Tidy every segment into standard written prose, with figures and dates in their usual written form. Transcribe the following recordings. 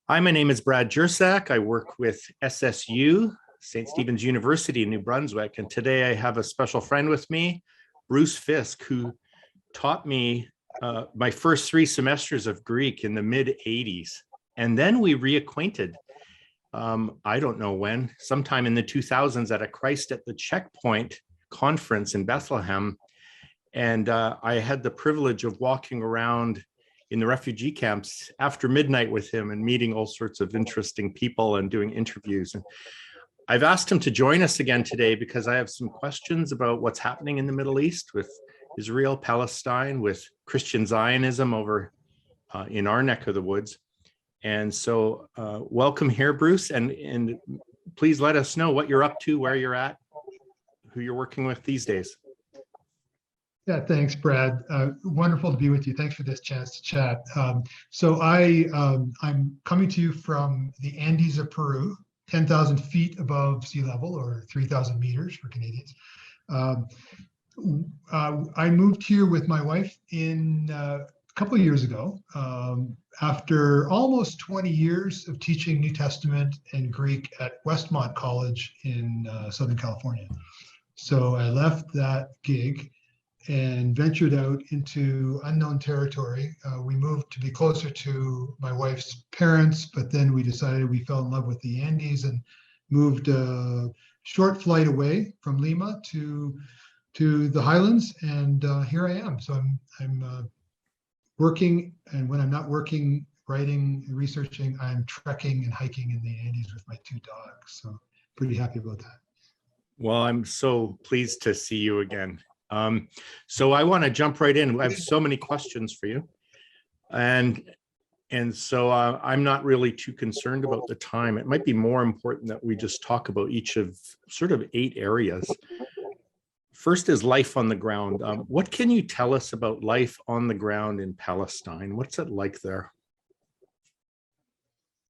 Hi, my name is Brad Jersak. I work with SSU, St. Stephen's University in New Brunswick. And today I have a special friend with me, Bruce Fisk, who taught me my first 3 semesters of Greek in the mid 80s. And then we reacquainted, I don't know when, sometime in the 2000s at a Christ at the Checkpoint conference in Bethlehem. And I had the privilege of walking around in the refugee camps after midnight with him and meeting all sorts of interesting people and doing interviews. And I've asked him to join us again today because I have some questions about what's happening in the Middle East with Israel, Palestine, with Christian Zionism over in our neck of the woods. And so welcome here, Bruce, and please let us know what you're up to, where you're at, who you're working with these days. Yeah, thanks, Brad. Wonderful to be with you. Thanks for this chance to chat. I'm coming to you from the Andes of Peru, 10,000 feet above sea level, or 3,000 meters for Canadians. I moved here with my wife in a couple of years ago, after almost 20 years of teaching New Testament and Greek at Westmont College in Southern California. So I left that gig and ventured out into unknown territory. We moved to be closer to my wife's parents, but then we decided we fell in love with the Andes and moved a short flight away from Lima to the highlands, and here I am. So I'm working, and when I'm not working, writing, researching, I'm trekking and hiking in the Andes with my 2 dogs. So pretty happy about that. Well, I'm so pleased to see you again. So I want to jump right in. I have so many questions for you. And so I'm not really too concerned about the time. It might be more important that we just talk about each of sort of 8 areas. First is life on the ground. What can you tell us about life on the ground in Palestine? What's it like there?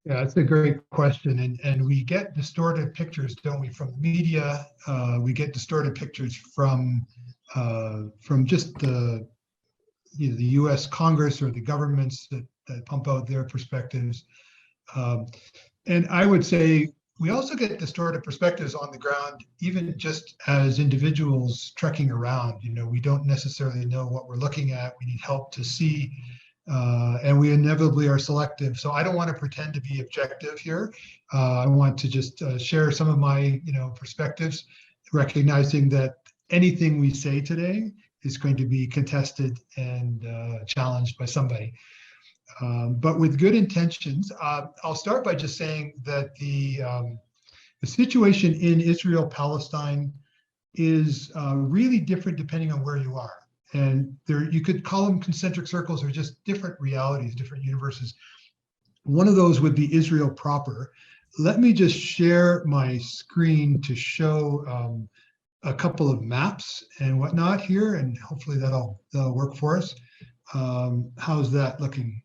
Yeah, that's a great question. And we get distorted pictures, don't we, from the media? We get distorted pictures from just the U.S. Congress or the governments that pump out their perspectives. And I would say we also get distorted perspectives on the ground, even just as individuals trekking around. We don't necessarily know what we're looking at. We need help to see, and we inevitably are selective. So I don't want to pretend to be objective here. I want to just share some of my perspectives, recognizing that anything we say today is going to be contested and challenged by somebody. But with good intentions, I'll start by just saying that the situation in Israel-Palestine is really different depending on where you are. And you could call them concentric circles or just different realities, different universes. One of those would be Israel proper. Let me just share my screen to show a couple of maps and whatnot here, and hopefully that'll work for us. How's that looking?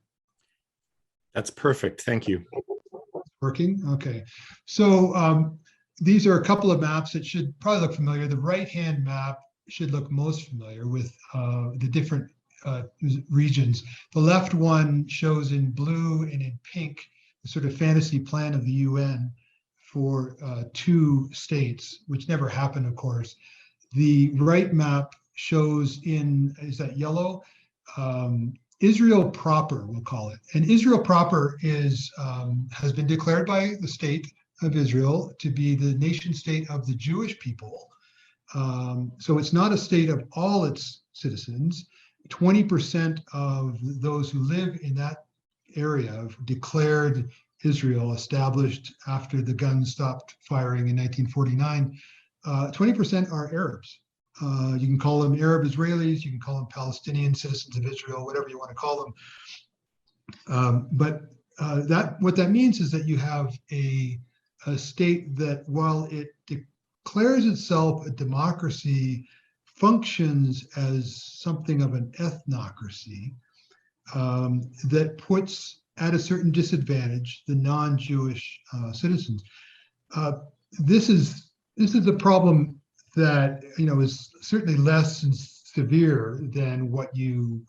That's perfect. Thank you. Working? Okay. So these are a couple of maps that should probably look familiar. The right-hand map should look most familiar with the different regions. The left one shows in blue and in pink the sort of fantasy plan of the UN for 2 states, which never happened, of course. The right map shows is that yellow? Israel proper, we'll call it. And Israel proper has been declared by the state of Israel to be the nation state of the Jewish people. So it's not a state of all its citizens. 20% of those who live in that area have declared Israel, established after the guns stopped firing in 1949. 20% are Arabs. You can call them Arab Israelis, you can call them Palestinian citizens of Israel, whatever you want to call them. But what that means is that you have a state that, while it declares itself a democracy, functions as something of an ethnocracy that puts at a certain disadvantage the non-Jewish citizens. This is a problem that is certainly less severe than what you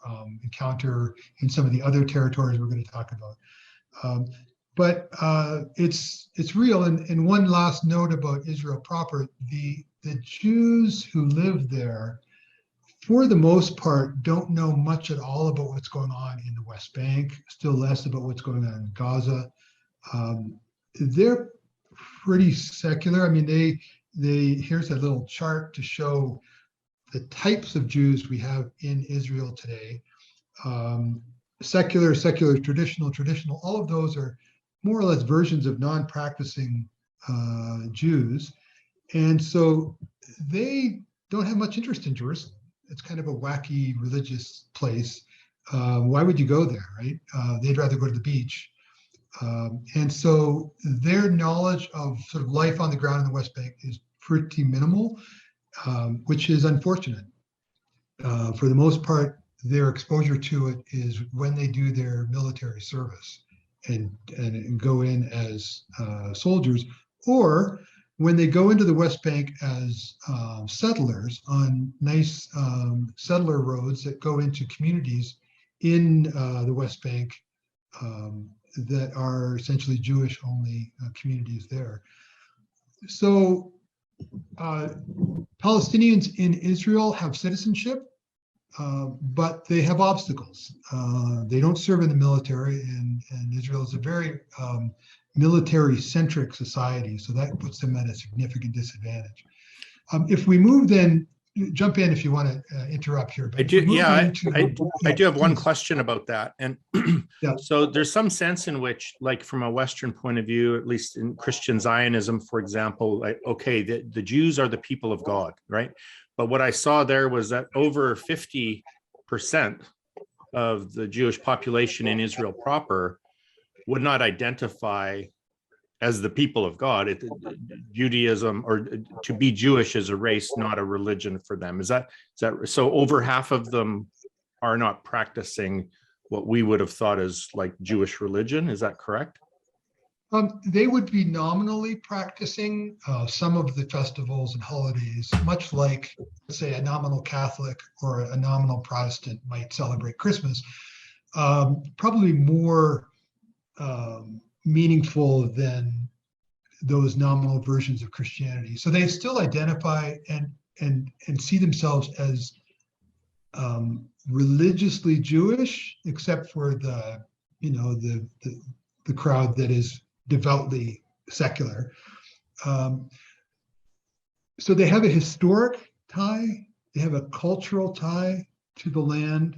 encounter in some of the other territories we're going to talk about. but it's real. And one last note about Israel proper: the Jews who live there, for the most part, don't know much at all about what's going on in the West Bank. Still less about what's going on in Gaza. They're pretty secular. I mean, here's a little chart to show the types of Jews we have in Israel today. Secular, traditional, all of those are more or less versions of non-practicing Jews. And so they don't have much interest in Jerusalem. It's kind of a wacky religious place. Why would you go there, right? They'd rather go to the beach. And so their knowledge of sort of life on the ground in the West Bank is pretty minimal, which is unfortunate. For the most part, their exposure to it is when they do their military service and go in as soldiers, or when they go into the West Bank as settlers on nice settler roads that go into communities in the West Bank that are essentially Jewish-only communities there. So Palestinians in Israel have citizenship, but they have obstacles. They don't serve in the military, and Israel is a very military-centric society, so that puts them at a significant disadvantage. If we move then, jump in if you want to interrupt here. But I do have one question about that. And yeah. So there's some sense in which, like from a Western point of view, at least in Christian Zionism, for example, like, okay, the Jews are the people of God, right? But what I saw there was that over 50% of the Jewish population in Israel proper would not identify as the people of God. Judaism, or to be Jewish, is a race, not a religion for them. Is that so? Over half of them are not practicing what we would have thought as like Jewish religion. Is that correct? They would be nominally practicing some of the festivals and holidays, much like, say, a nominal Catholic or a nominal Protestant might celebrate Christmas. Probably more meaningful than those nominal versions of Christianity. So they still identify and see themselves as religiously Jewish, except for the crowd that is devoutly secular. So they have a historic tie, they have a cultural tie to the land.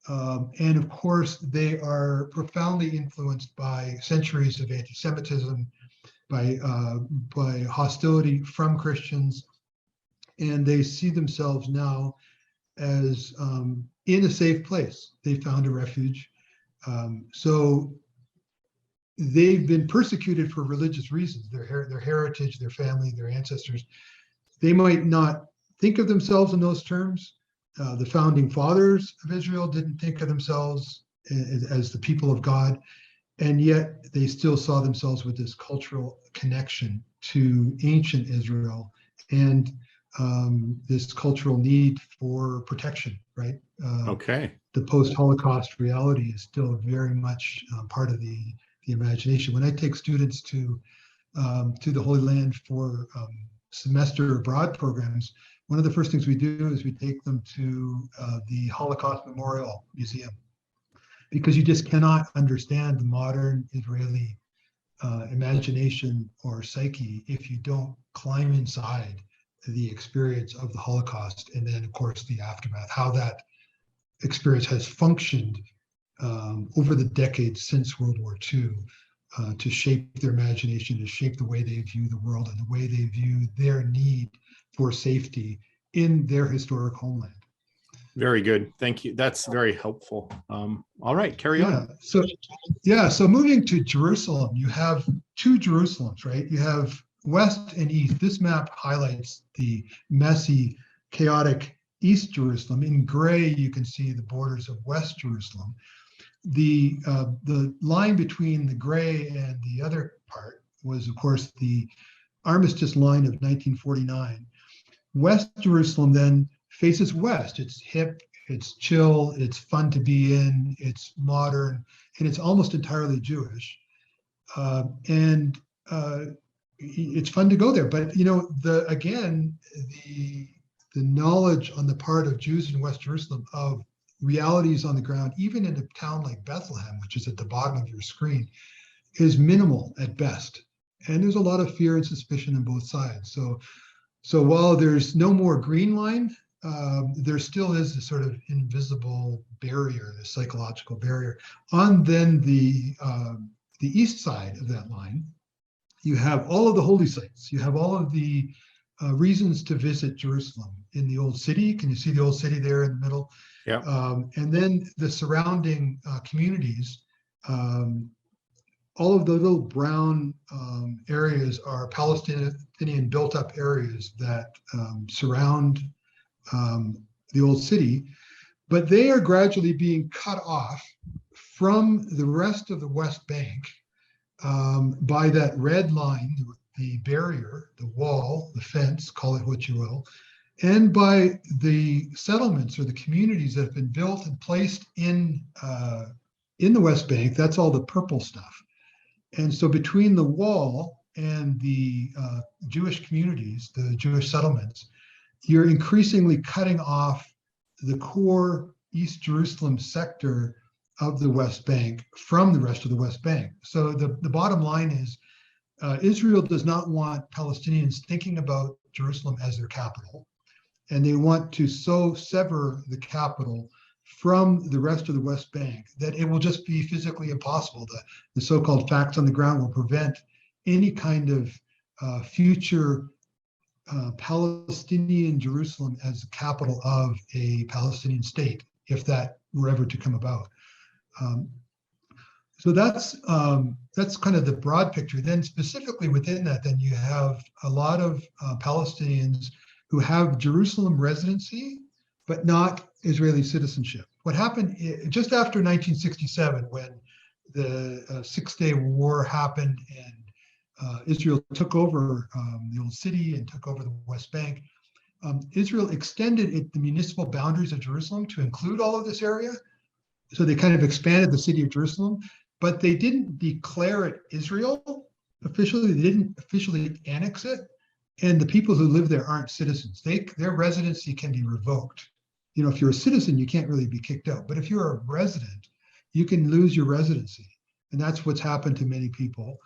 And of course, they are profoundly influenced by centuries of anti-Semitism, by hostility from Christians, and they see themselves now as in a safe place. They found a refuge. So they've been persecuted for religious reasons, their heritage, their family, their ancestors. They might not think of themselves in those terms. The founding fathers of Israel didn't think of themselves as the people of God, and yet they still saw themselves with this cultural connection to ancient Israel and this cultural need for protection, right? Okay. The post-Holocaust reality is still very much part of the imagination. When I take students to the Holy Land for semester abroad programs, one of the first things we do is we take them to the Holocaust Memorial Museum, because you just cannot understand the modern Israeli imagination or psyche if you don't climb inside the experience of the Holocaust, and then of course the aftermath, how that experience has functioned over the decades since World War II to shape their imagination, to shape the way they view the world and the way they view their need for safety in their historic homeland. Very good. Thank you. That's very helpful. All right, carry on. So moving to Jerusalem, you have two Jerusalems, right? You have West and East. This map highlights the messy, chaotic East Jerusalem. In gray, you can see the borders of West Jerusalem. The line between the gray and the other part was, of course, the armistice line of 1949. West Jerusalem then faces west. It's hip, it's chill, it's fun to be in, it's modern, and it's almost entirely Jewish. And it's fun to go there. But, you know, the knowledge on the part of Jews in West Jerusalem of realities on the ground, even in a town like Bethlehem, which is at the bottom of your screen, is minimal at best. And there's a lot of fear and suspicion on both sides. So while there's no more green line, there still is a sort of invisible barrier, the psychological barrier. On then the east side of that line, you have all of the holy sites. You have all of the reasons to visit Jerusalem in the old city. Can you see the old city there in the middle? Yeah. And then the surrounding communities. All of the little brown areas are Palestinian built-up areas that surround the old city, but they are gradually being cut off from the rest of the West Bank by that red line, the barrier, the wall, the fence, call it what you will, and by the settlements or the communities that have been built and placed in the West Bank. That's all the purple stuff. And so between the wall and the Jewish communities, the Jewish settlements, you're increasingly cutting off the core East Jerusalem sector of the West Bank from the rest of the West Bank. So the bottom line is Israel does not want Palestinians thinking about Jerusalem as their capital, and they want to so sever the capital from the rest of the West Bank that it will just be physically impossible. The so-called facts on the ground will prevent any kind of future Palestinian Jerusalem as the capital of a Palestinian state, if that were ever to come about. So that's kind of the broad picture. Then specifically within that, then you have a lot of Palestinians who have Jerusalem residency, but not Israeli citizenship. What happened just after 1967, when the Six-Day War happened and Israel took over the old city and took over the West Bank, Israel extended the municipal boundaries of Jerusalem to include all of this area. So they kind of expanded the city of Jerusalem, but they didn't declare it Israel officially. They didn't officially annex it. And the people who live there aren't citizens. Their residency can be revoked. You know, if you're a citizen, you can't really be kicked out. But if you're a resident, you can lose your residency. And that's what's happened to many people.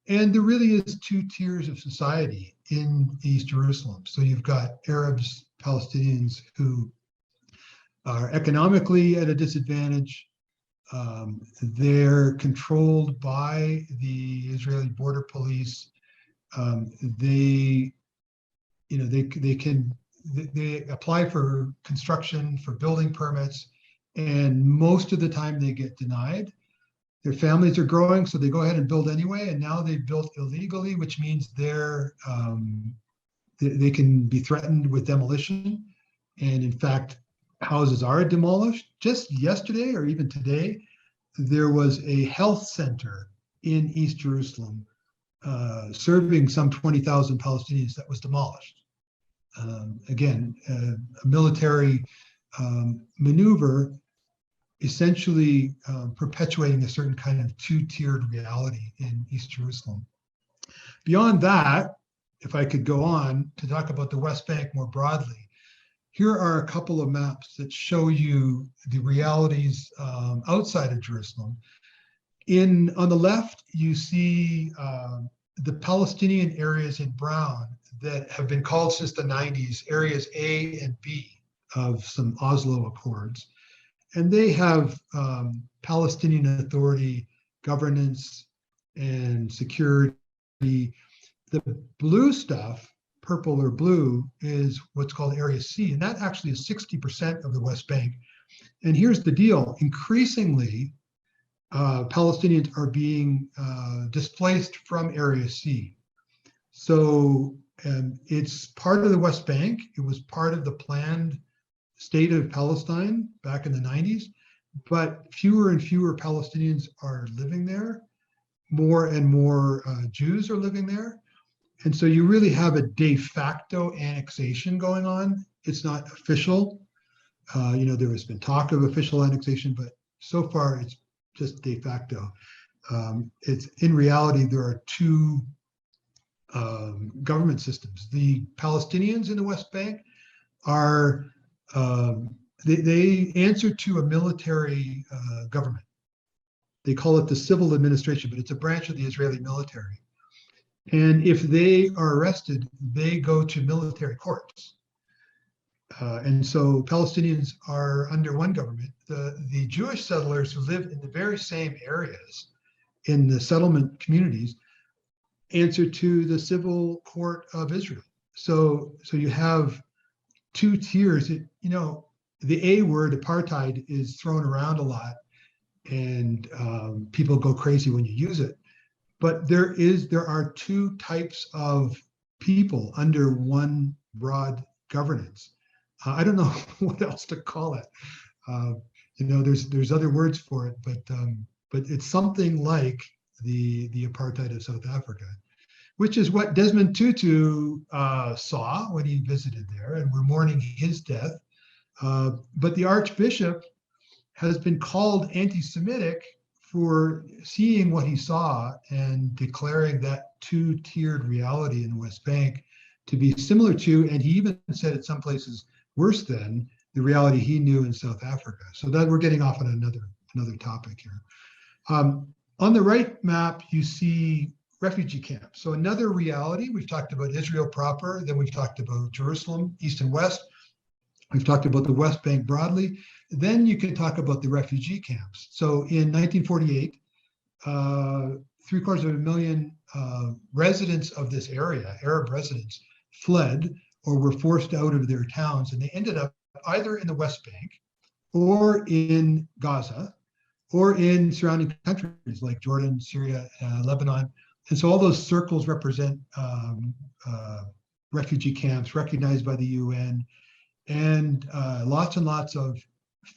And there really is two tiers of society in East Jerusalem. So you've got Arabs, Palestinians who are economically at a disadvantage. They're controlled by the Israeli border police. They apply for construction, for building permits, and most of the time they get denied. Their families are growing, so they go ahead and build anyway. And now they've built illegally, which means they can be threatened with demolition. And in fact, houses are demolished. Just yesterday or even today, there was a health center in East Jerusalem serving some 20,000 Palestinians that was demolished. Again, a military maneuver, essentially perpetuating a certain kind of two-tiered reality in East Jerusalem. Beyond that, if I could go on to talk about the West Bank more broadly, here are a couple of maps that show you the realities outside of Jerusalem. On the left, you see the Palestinian areas in brown that have been called since the 90s areas A and B of some Oslo Accords. And they have Palestinian Authority governance and security. The blue stuff, purple or blue, is what's called Area C, and that actually is 60% of the West Bank. And here's the deal. Increasingly, Palestinians are being displaced from Area C. So it's part of the West Bank. It was part of the planned state of Palestine back in the 90s, but fewer and fewer Palestinians are living there. More and more Jews are living there. And so you really have a de facto annexation going on. It's not official. There has been talk of official annexation, but so far it's just de facto. It's in reality, there are two government systems. The Palestinians in the West Bank are, they answer to a military government. They call it the civil administration, but it's a branch of the Israeli military. And if they are arrested, they go to military courts. And so Palestinians are under one government. The Jewish settlers who live in the very same areas in the settlement communities answer to the civil court of Israel. So you have two tiers. You know, the A word, apartheid, is thrown around a lot, and people go crazy when you use it. But there are two types of people under one broad governance. I don't know what else to call it. You know, there's other words for it, but it's something like the apartheid of South Africa, which is what Desmond Tutu saw when he visited there, and we're mourning his death. But the Archbishop has been called anti-Semitic for seeing what he saw and declaring that two-tiered reality in the West Bank to be similar to, and he even said in some places worse than, the reality he knew in South Africa. So that we're getting off on another topic here. On the right map, you see refugee camps. So another reality, we've talked about Israel proper, then we've talked about Jerusalem, East and West. We've talked about the West Bank broadly. Then you can talk about the refugee camps. So in 1948, 750,000 residents of this area, Arab residents, fled or were forced out of their towns, and they ended up either in the West Bank or in Gaza or in surrounding countries like Jordan, Syria, Lebanon. And so all those circles represent refugee camps recognized by the UN, and lots of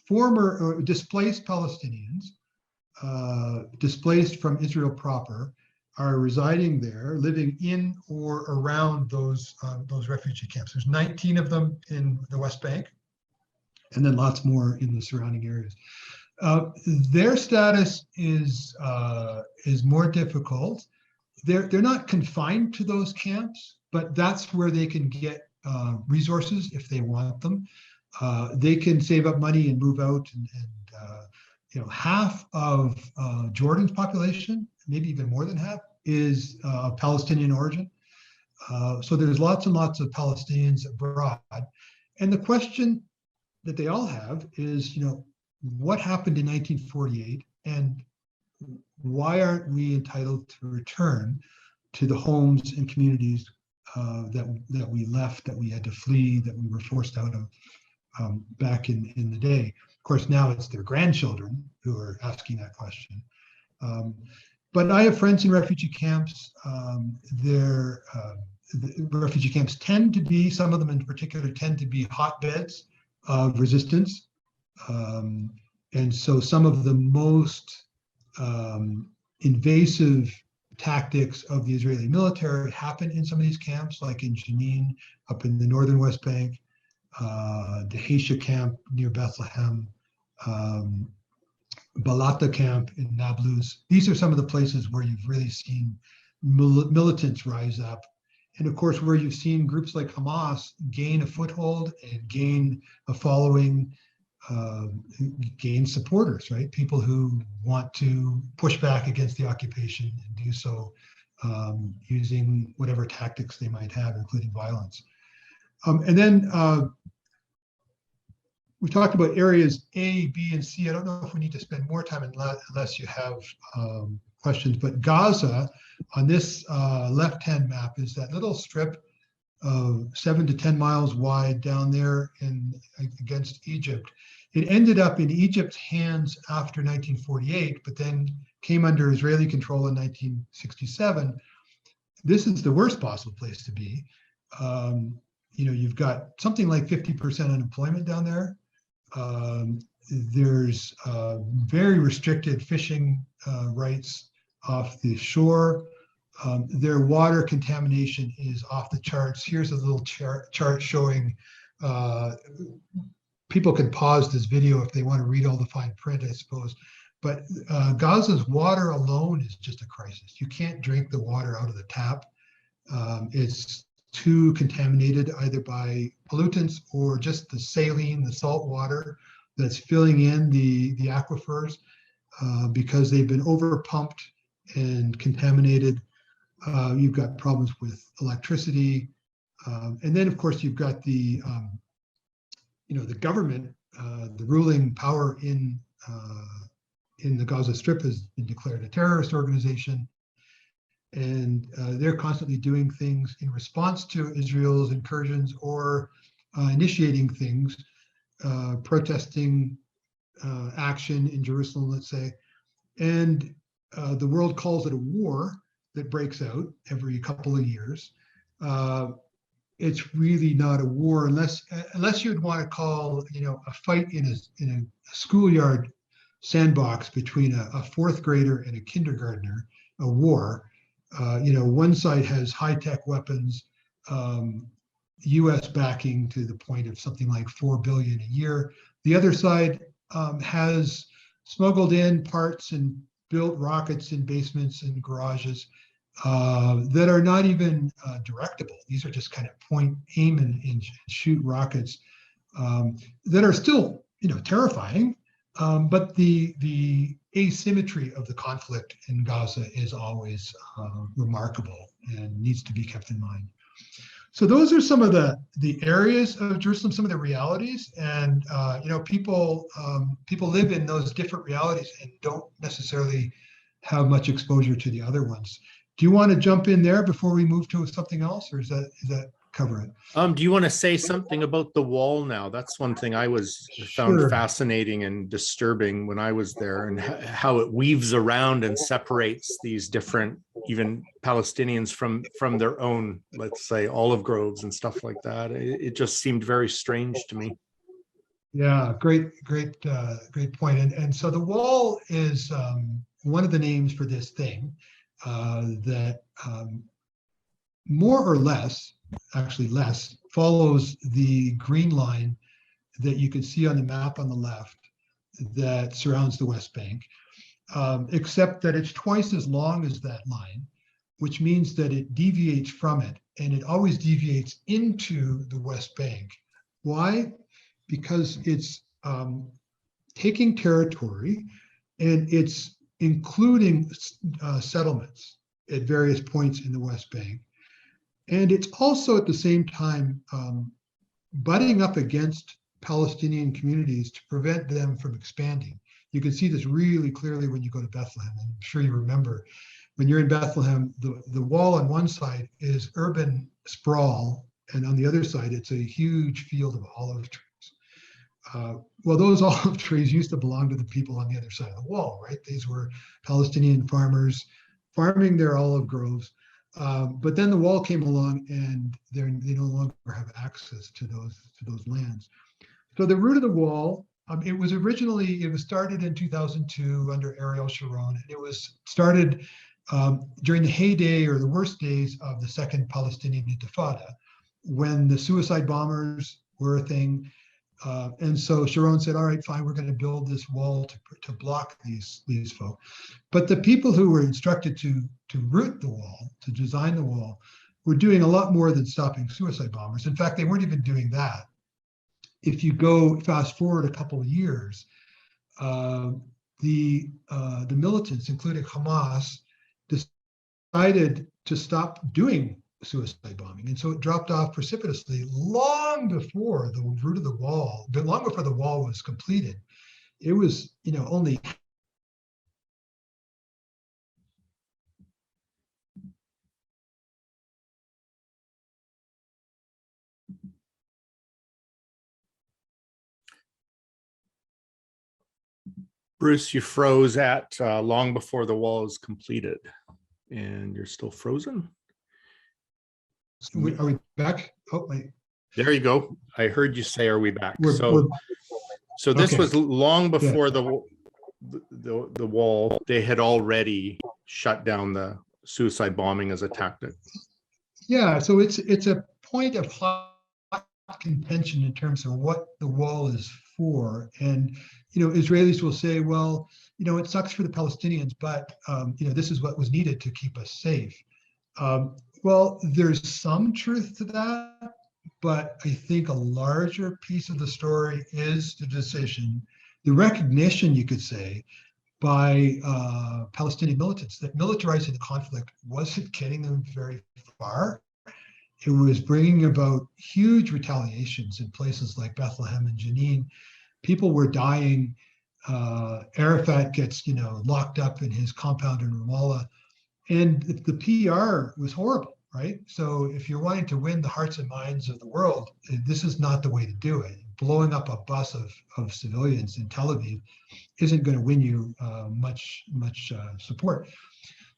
former or displaced Palestinians, displaced from Israel proper, are residing there, living in or around those refugee camps. There's 19 of them in the West Bank, and then lots more in the surrounding areas. Their status is more difficult. They're not confined to those camps, but that's where they can get resources if they want them. They can save up money and move out, and you know, half of Jordan's population, maybe even more than half, is of Palestinian origin. So there's lots and lots of Palestinians abroad. And the question that they all have is, you know, what happened in 1948, and why aren't we entitled to return to the homes and communities that we left, that we had to flee, that we were forced out of back in the day? Of course, now it's their grandchildren who are asking that question. But I have friends in refugee camps. The refugee camps tend to be, some of them in particular, tend to be hotbeds of resistance. And so some of the most invasive tactics of the Israeli military happen in some of these camps, like in Jenin, up in the northern West Bank, the Haisha camp near Bethlehem, Balata camp in Nablus. These are some of the places where you've really seen militants rise up. And of course, where you've seen groups like Hamas gain a foothold and gain a following, gain supporters, right? People who want to push back against the occupation and do so using whatever tactics they might have, including violence. And then we talked about areas A, B, and C. I don't know if we need to spend more time unless you have questions, but Gaza on this left-hand map is that little strip of 7 to 10 miles wide down there against Egypt. It ended up in Egypt's hands after 1948, but then came under Israeli control in 1967. This is the worst possible place to be. You know, you've got something like 50% unemployment down there. There's very restricted fishing rights off the shore. Their water contamination is off the charts. Here's a little chart showing, people can pause this video if they want to read all the fine print, I suppose. But Gaza's water alone is just a crisis. You can't drink the water out of the tap. It's too contaminated either by pollutants or just the saline, the salt water that's filling in the aquifers because they've been overpumped and contaminated. You've got problems with electricity. And then, of course, you've got the government, the ruling power in the Gaza Strip has been declared a terrorist organization. And they're constantly doing things in response to Israel's incursions or initiating things, protesting action in Jerusalem, let's say. And the world calls it a war that breaks out every couple of years. It's really not a war unless you'd want to call a fight in a schoolyard sandbox between a fourth grader and a kindergartner a war. One side has high-tech weapons, U.S. backing to the point of something like $4 billion a year. The other side has smuggled in parts and built rockets in basements and garages that are not even directable. These are just kind of point, aim, and shoot rockets that are still, terrifying. But the asymmetry of the conflict in Gaza is always remarkable and needs to be kept in mind. So those are some of the areas of Jerusalem, some of the realities, and people live in those different realities and don't necessarily have much exposure to the other ones. Do you want to jump in there before we move to something else, or is that cover it? Do you want to say something about the wall now? That's one thing I found Sure. fascinating and disturbing when I was there, and how it weaves around and separates these different, even Palestinians from their own, let's say, olive groves and stuff like that. It just seemed very strange to me. Yeah, great point. And so the wall is one of the names for this thing that more or less, actually less, follows the green line that you can see on the map on the left that surrounds the West Bank, except that it's twice as long as that line, which means that it deviates from it, and it always deviates into the West Bank. Why? Because it's taking territory and it's including settlements at various points in the West Bank. And it's also at the same time butting up against Palestinian communities to prevent them from expanding. You can see this really clearly when you go to Bethlehem. I'm sure you remember when you're in Bethlehem, the wall on one side is urban sprawl, and on the other side, it's a huge field of olive trees. Well, those olive trees used to belong to the people on the other side of the wall, right? These were Palestinian farmers farming their olive groves. But then the wall came along, and they no longer have access to those lands. So the root of the wall, it was started in 2002 under Ariel Sharon, and it was started during the heyday or the worst days of the Second Palestinian Intifada, when the suicide bombers were a thing. And so Sharon said, all right, fine, we're going to build this wall to block these folks. But the people who were instructed to root the wall, to design the wall, were doing a lot more than stopping suicide bombers. In fact, they weren't even doing that. If you go fast forward a couple of years, the militants, including Hamas, decided to stop doing suicide bombing. And so it dropped off precipitously long before the root of the wall, but long before the wall was completed. It was, only Bruce, you froze at long before the wall is completed, and you're still frozen. Are we back? Oh, wait. There you go. I heard you say, "Are we back?" So this okay. was long before the wall. They had already shut down the suicide bombing as a tactic. Yeah. So it's a point of hot contention in terms of what the wall is for. And, Israelis will say, well, it sucks for the Palestinians, but, this is what was needed to keep us safe. Well, there's some truth to that, but I think a larger piece of the story is the decision, the recognition, you could say, by Palestinian militants that militarizing the conflict wasn't getting them very far. It was bringing about huge retaliations in places like Bethlehem and Jenin. People were dying. Arafat gets, locked up in his compound in Ramallah. And the PR was horrible, right? So if you're wanting to win the hearts and minds of the world, this is not the way to do it. Blowing up a bus of civilians in Tel Aviv isn't going to win you much support.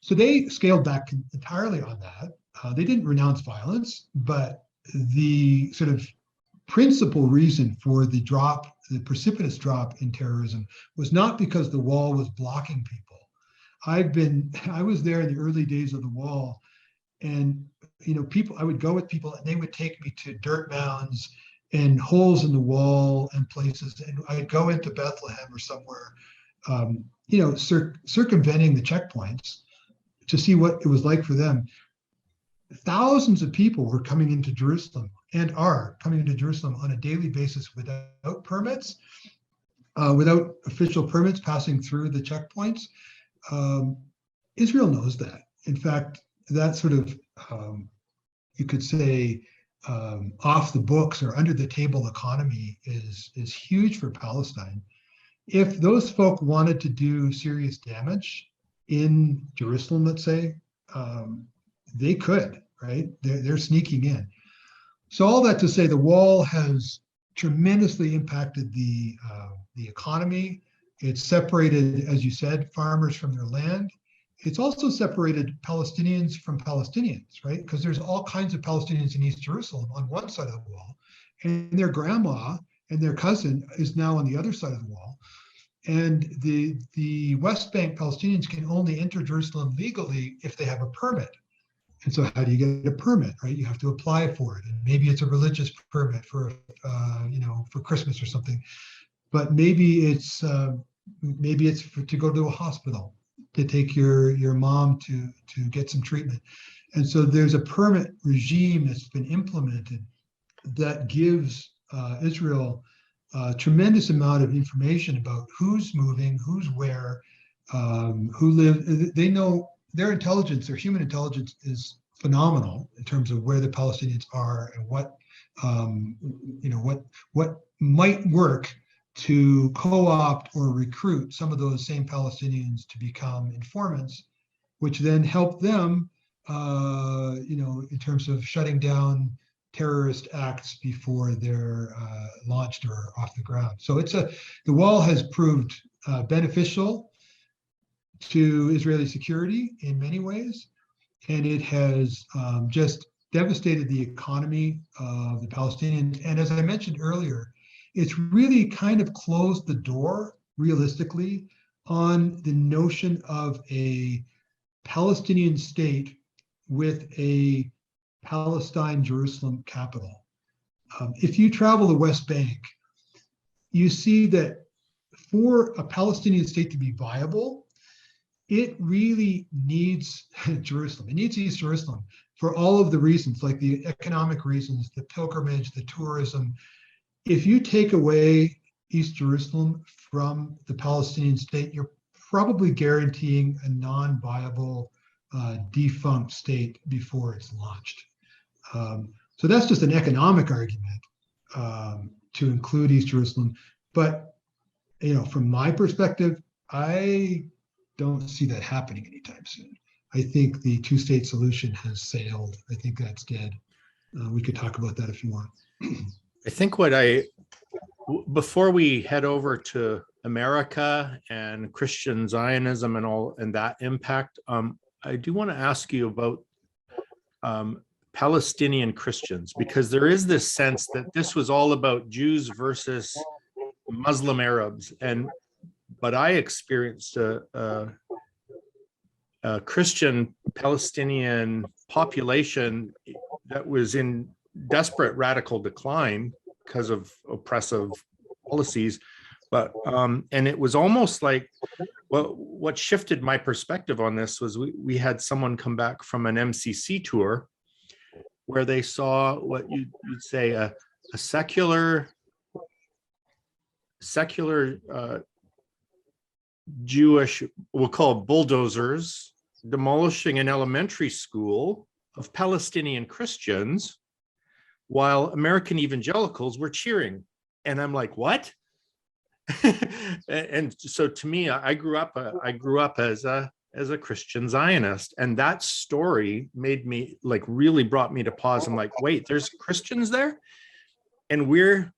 So they scaled back entirely on that. They didn't renounce violence, but the sort of principal reason for the precipitous drop in terrorism was not because the wall was blocking people. I was there in the early days of the wall, and I would go with people and they would take me to dirt mounds and holes in the wall and places, and I'd go into Bethlehem or somewhere, circumventing the checkpoints to see what it was like for them. Thousands of people were coming into Jerusalem and are coming into Jerusalem on a daily basis without permits, without official permits passing through the checkpoints. Israel knows that. In fact, that sort of, you could say, off the books or under the table economy is huge for Palestine. If those folk wanted to do serious damage in Jerusalem, let's say, they could, right? They're sneaking in. So all that to say, the wall has tremendously impacted the economy. It's separated, as you said, farmers from their land. It's also separated Palestinians from Palestinians, right? Because there's all kinds of Palestinians in East Jerusalem on one side of the wall, and their grandma and their cousin is now on the other side of the wall. And the West Bank Palestinians can only enter Jerusalem legally if they have a permit. And so how do you get a permit, right? You have to apply for it. And maybe it's a religious permit for Christmas or something. But maybe it's to go to a hospital, to take your mom to get some treatment. And so there's a permit regime that's been implemented that gives Israel a tremendous amount of information about who's moving, who's where, who live. They know their intelligence, their human intelligence is phenomenal in terms of where the Palestinians are and what might work to co-opt or recruit some of those same Palestinians to become informants, which then help them, in terms of shutting down terrorist acts before they're launched or off the ground. So the wall has proved beneficial to Israeli security in many ways, and it has just devastated the economy of the Palestinians. And as I mentioned earlier, it's really kind of closed the door, realistically, on the notion of a Palestinian state with a Palestine-Jerusalem capital. If you travel the West Bank, you see that for a Palestinian state to be viable, it really needs Jerusalem. It needs East Jerusalem for all of the reasons, like the economic reasons, the pilgrimage, the tourism. If you take away East Jerusalem from the Palestinian state, you're probably guaranteeing a non-viable, defunct state before it's launched. So that's just an economic argument to include East Jerusalem. But from my perspective, I don't see that happening anytime soon. I think the two-state solution has sailed. I think that's dead. We could talk about that if you want. I think before we head over to America and Christian Zionism and that impact, I do want to ask you about Palestinian Christians, because there is this sense that this was all about Jews versus Muslim Arabs, but I experienced a Christian Palestinian population that was in desperate radical decline because of oppressive policies. But and it was almost like, well, what shifted my perspective on this was we had someone come back from an MCC tour where they saw what you'd say a secular Jewish, we'll call bulldozers, demolishing an elementary school of Palestinian Christians while American evangelicals were cheering. And I'm like, what? And so to me, I grew up as a Christian Zionist, and that story made me, like, really brought me to pause. I'm like, wait, there's Christians there, and we're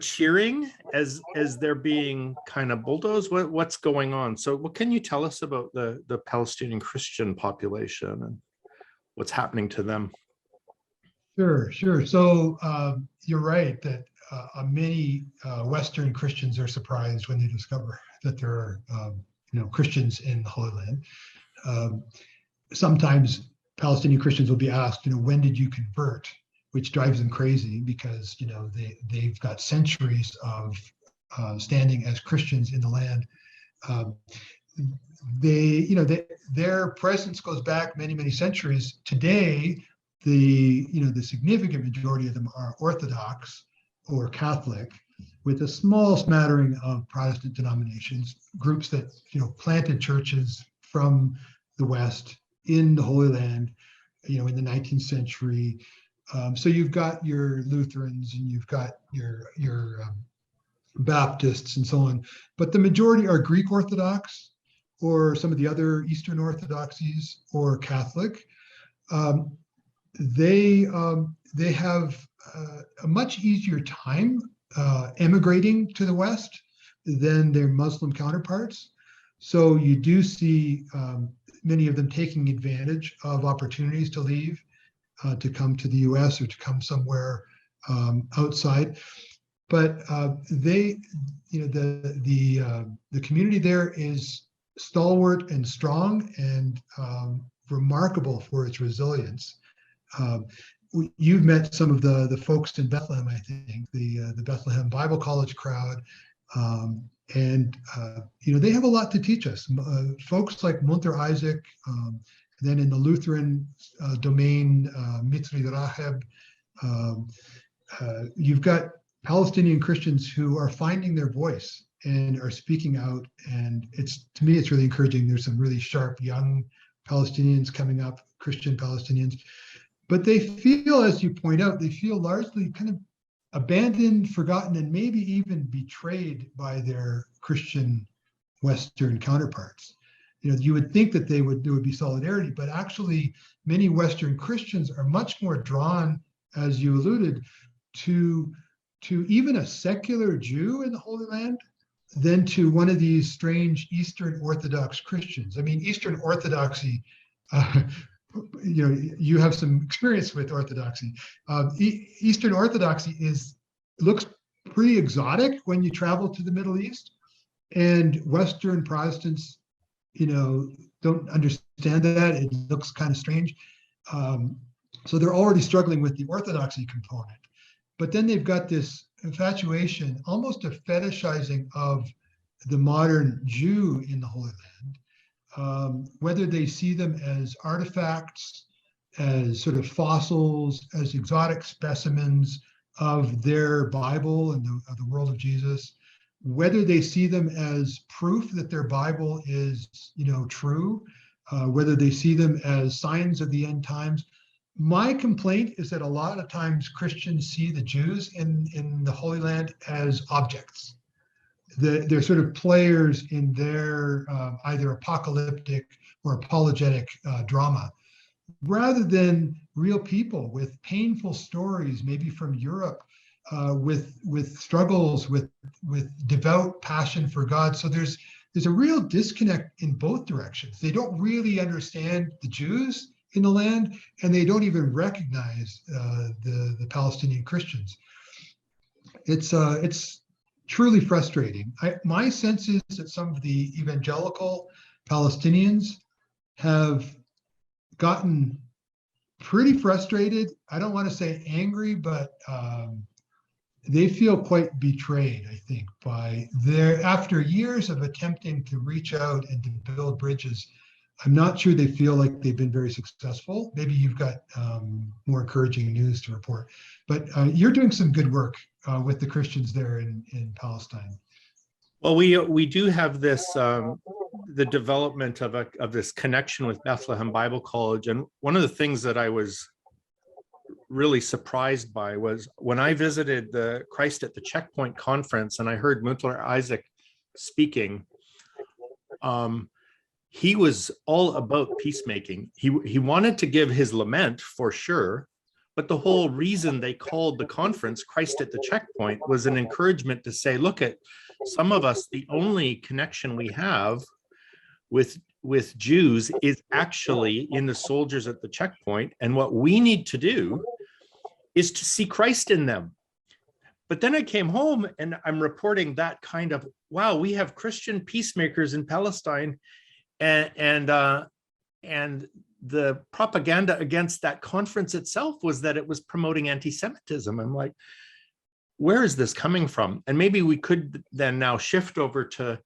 cheering as they're being kind of bulldozed. What's going on? So what can you tell us about the Palestinian Christian population and what's happening to them? Sure. So you're right that many Western Christians are surprised when they discover that there are Christians in the Holy Land. Sometimes Palestinian Christians will be asked, when did you convert? Which drives them crazy because they've got centuries of standing as Christians in the land. Their presence goes back many centuries. Today, the significant majority of them are Orthodox or Catholic, with a small smattering of Protestant denominations, groups that planted churches from the West in the Holy Land, in the 19th century. So you've got your Lutherans and you've got your Baptists and so on, but the majority are Greek Orthodox or some of the other Eastern Orthodoxies or Catholic. They have a much easier time emigrating to the West than their Muslim counterparts. So you do see many of them taking advantage of opportunities to leave, to come to the U.S. or to come somewhere outside. But the community there is stalwart and strong and remarkable for its resilience. You've met some of the folks in Bethlehem, I think, the Bethlehem Bible College crowd, and they have a lot to teach us. Folks like Munter Isaac, then in the Lutheran domain, Mitzri Raheb, you've got Palestinian Christians who are finding their voice and are speaking out, and to me it's really encouraging. There's some really sharp young Palestinians coming up, Christian Palestinians. But they feel, as you point out, they feel largely kind of abandoned, forgotten, and maybe even betrayed by their Christian Western counterparts. You would think that there would be solidarity, but actually many Western Christians are much more drawn, as you alluded, to even a secular Jew in the Holy Land than to one of these strange Eastern Orthodox Christians. I mean, Eastern Orthodoxy, you have some experience with Orthodoxy. Eastern Orthodoxy looks pretty exotic when you travel to the Middle East, and Western Protestants, don't understand that. It looks kind of strange. So they're already struggling with the Orthodoxy component. But then they've got this infatuation, almost a fetishizing of the modern Jew in the Holy Land, whether they see them as artifacts, as sort of fossils, as exotic specimens of their Bible and of the world of Jesus, whether they see them as proof that their Bible is, true, whether they see them as signs of the end times. My complaint is that a lot of times Christians see the Jews in the Holy Land as objects. They're sort of players in their either apocalyptic or apologetic drama, rather than real people with painful stories, maybe from Europe, with struggles, with devout passion for God. So there's a real disconnect in both directions. They don't really understand the Jews in the land, and they don't even recognize the Palestinian Christians. It's truly frustrating. My sense is that some of the evangelical Palestinians have gotten pretty frustrated. I don't want to say angry, but they feel quite betrayed, I think, by after years of attempting to reach out and to build bridges. I'm not sure they feel like they've been very successful. Maybe you've got more encouraging news to report, but you're doing some good work with the Christians there in Palestine. Well, we do have this the development of this connection with Bethlehem Bible College, and one of the things that I was really surprised by was when I visited the Christ at the Checkpoint conference and I heard Muntler Isaac speaking. He was all about peacemaking. He wanted to give his lament for sure, but the whole reason they called the conference Christ at the Checkpoint was an encouragement to say, look, at some of us, the only connection we have with Jews is actually in the soldiers at the checkpoint, and what we need to do is to see Christ in them. But then I came home and I'm reporting that kind of, wow, we have Christian peacemakers in Palestine, and the propaganda against that conference itself was that it was promoting anti-Semitism. I'm like, where is this coming from? And maybe we could then now shift over to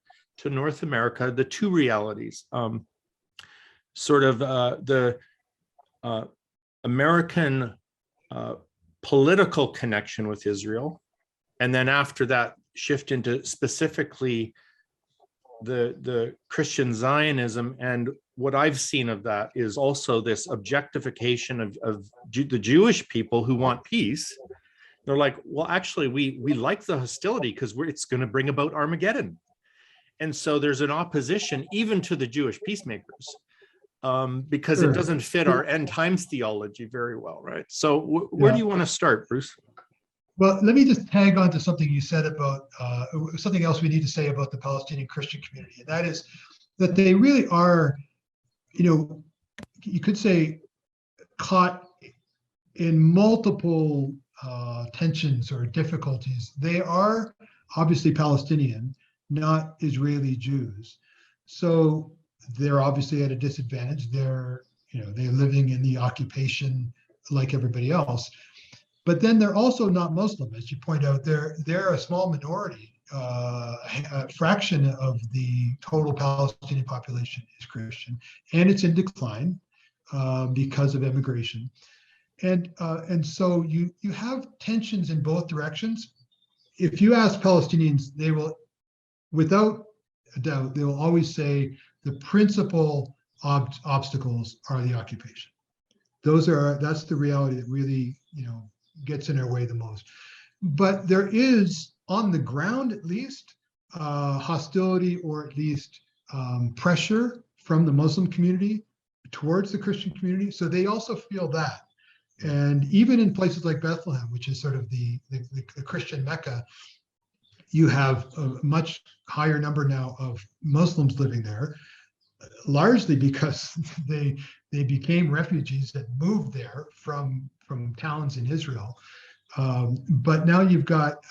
North America, the two realities, sort of the American political connection with Israel, and then after that shift into specifically the Christian Zionism. And what I've seen of that is also this objectification of the Jewish people who want peace. They're like, well, actually, we like the hostility because it's going to bring about Armageddon. And so there's an opposition even to the Jewish peacemakers because it doesn't fit our end times theology very well, right? So where do you want to start, Bruce? Well, let me just tag on to something you said about something else we need to say about the Palestinian Christian community, and that is that they really are, you could say, caught in multiple tensions or difficulties. They are obviously Palestinian, not Israeli Jews, so they're obviously at a disadvantage. They're living in the occupation like everybody else. But then they're also not Muslim, as you point out. They're a small minority. A fraction of the total Palestinian population is Christian, and it's in decline because of immigration. And so you have tensions in both directions. If you ask Palestinians, they will, without a doubt, they will always say the principal obstacles are the occupation. That's the reality that really gets in our way the most. But there is, on the ground at least, hostility or at least pressure from the Muslim community towards the Christian community. So they also feel that. And even in places like Bethlehem, which is sort of the Christian Mecca, you have a much higher number now of Muslims living there, largely because they became refugees that moved there from towns in Israel. But now you've got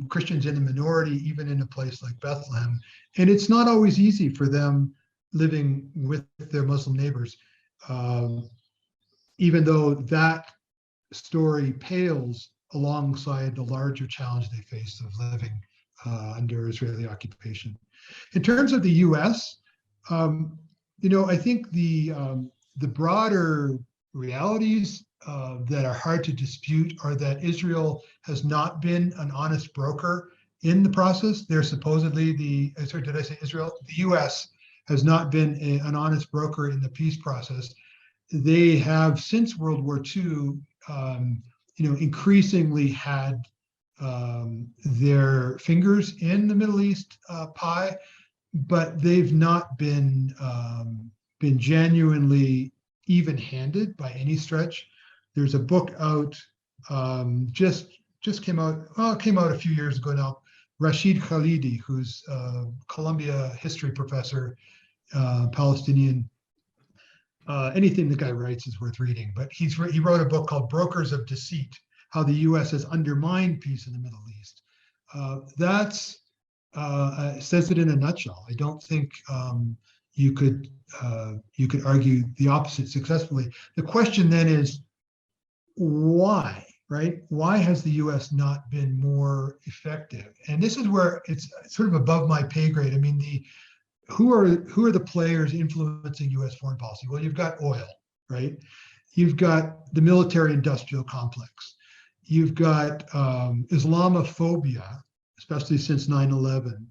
Christians in the minority, even in a place like Bethlehem. And it's not always easy for them living with their Muslim neighbors, even though that story pales alongside the larger challenge they face of living under Israeli occupation. In terms of the US, I think the broader realities that are hard to dispute are that Israel has not been an honest broker in the process. They're supposedly did I say Israel? The US has not been an honest broker in the peace process. They have, since World War II, increasingly had their fingers in the Middle East pie, but they've not been genuinely even-handed by any stretch. There's a book out, just came out a few years ago now. Rashid Khalidi, who's a Columbia history professor, Palestinian. Anything the guy writes is worth reading, but he wrote a book called Brokers of Deceit: How the U.S. has Undermined Peace in the Middle East. That's says it in a nutshell. I don't think you could argue the opposite successfully. The question then is why, right? Why has the US not been more effective? And this is where it's sort of above my pay grade. I mean, who are the players influencing US foreign policy? Well, you've got oil, right? You've got the military industrial complex. You've got Islamophobia, especially since 9/11,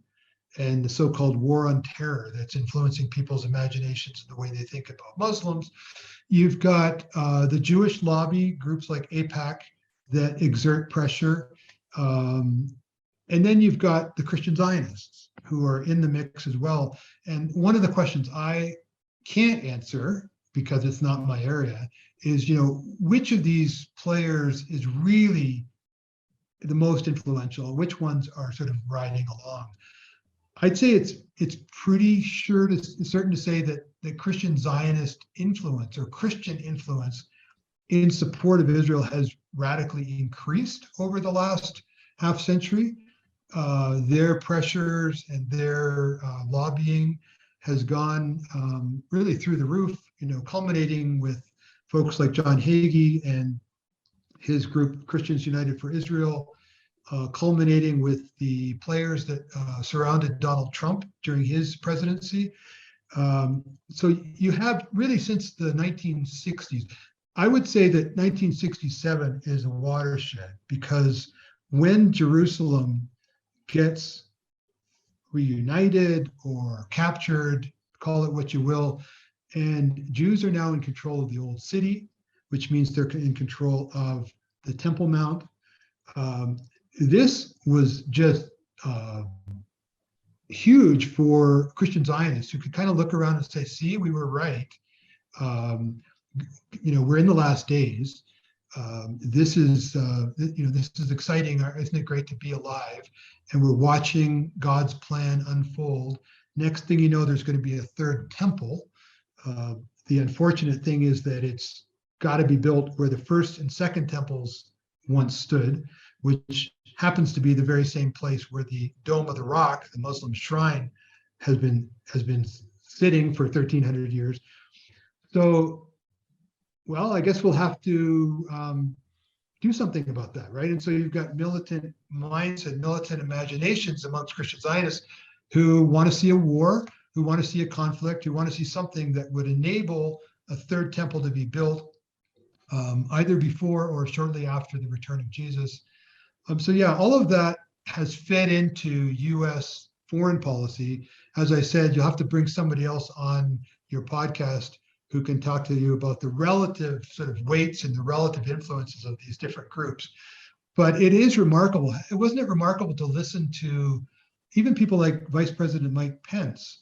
and the so-called war on terror that's influencing people's imaginations and the way they think about Muslims. You've got the Jewish lobby, groups like AIPAC that exert pressure. And then you've got the Christian Zionists who are in the mix as well. And one of the questions I can't answer, because it's not my area, is, which of these players is really the most influential? Which ones are sort of riding along? I'd say it's pretty certain to say that the Christian Zionist influence or Christian influence in support of Israel has radically increased over the last half century. Their pressures and their lobbying has gone really through the roof, culminating with folks like John Hagee and his group Christians United for Israel, culminating with the players that surrounded Donald Trump during his presidency. So you have really since the 1960s, I would say that 1967 is a watershed, because when Jerusalem gets reunited or captured, call it what you will, and Jews are now in control of the old city, which means they're in control of the Temple Mount. This was just huge for Christian Zionists, who could kind of look around and say, see, we were right. We're in the last days. This is exciting. Isn't it great to be alive? And we're watching God's plan unfold. Next thing you know, there's going to be a third temple. The unfortunate thing is that it's got to be built where the first and second temples once stood, which happens to be the very same place where the Dome of the Rock, the Muslim shrine, has been sitting for 1,300 years. So, well, I guess we'll have to do something about that, right? And so you've got militant minds and militant imaginations amongst Christian Zionists who want to see a war, who want to see a conflict, who want to see something that would enable a third temple to be built, either before or shortly after the return of Jesus. So yeah, all of that has fed into US foreign policy. As I said, you'll have to bring somebody else on your podcast who can talk to you about the relative sort of weights and the relative influences of these different groups. But it is remarkable. Wasn't it remarkable to listen to even people like Vice President Mike Pence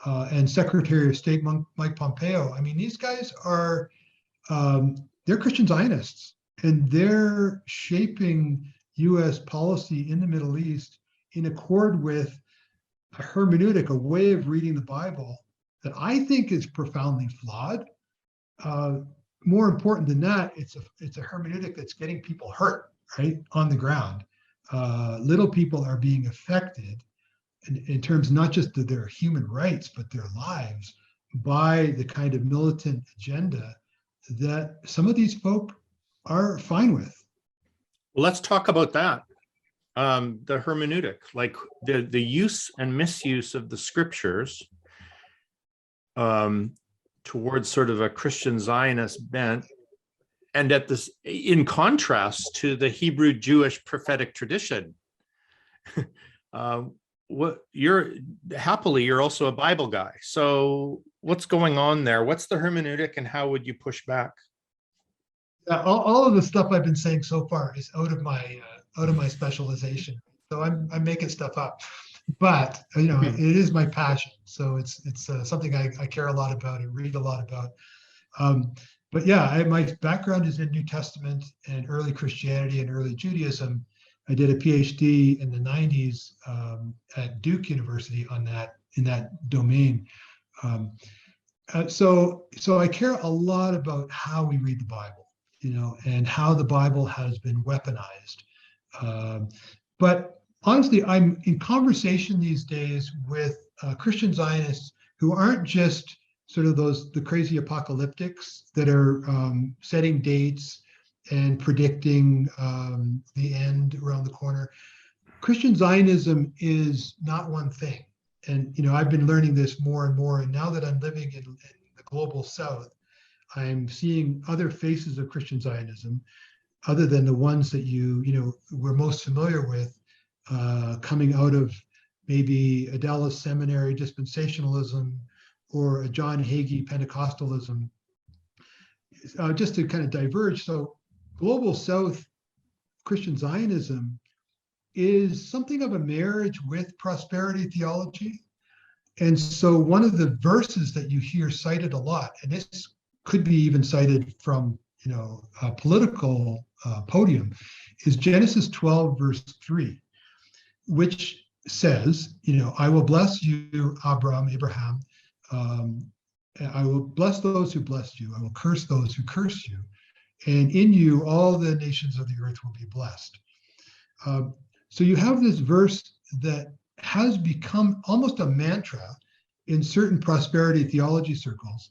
and Secretary of State Mike Pompeo? I mean, these guys are, they're Christian Zionists, and they're shaping US policy in the Middle East in accord with a hermeneutic, a way of reading the Bible that I think is profoundly flawed. More important than that, it's a hermeneutic that's getting people hurt, right, on the ground. Little people are being affected in terms not just of their human rights, but their lives by the kind of militant agenda that some of these folk are fine with. Well, let's talk about that. The hermeneutic, like the use and misuse of the scriptures towards sort of a Christian Zionist bent, and at this, in contrast to the Hebrew Jewish prophetic tradition. You're also a Bible guy. So what's going on there? What's the hermeneutic, and how would you push back? Yeah, all of the stuff I've been saying so far is out of my specialization. So I'm making stuff up, but it is my passion. So it's something I care a lot about and read a lot about. But yeah, my background is in New Testament and early Christianity and early Judaism. I did a PhD in the 90s at Duke University on that, in that domain. So I care a lot about how we read the Bible, and how the Bible has been weaponized. But honestly, I'm in conversation these days with Christian Zionists who aren't just sort of the crazy apocalyptics that are setting dates and predicting the end around the corner. Christian Zionism is not one thing. And, I've been learning this more and more. And now that I'm living in the global South, I'm seeing other faces of Christian Zionism, other than the ones that we're most familiar with, coming out of maybe a Dallas Seminary dispensationalism or a John Hagee Pentecostalism, just to kind of diverge. So global South Christian Zionism is something of a marriage with prosperity theology. And so one of the verses that you hear cited a lot, and this could be even cited from a political podium, is Genesis 12, verse 3, which says, I will bless you, Abraham. I will bless those who bless you. I will curse those who curse you. And in you, all the nations of the earth will be blessed. So you have this verse that has become almost a mantra in certain prosperity theology circles,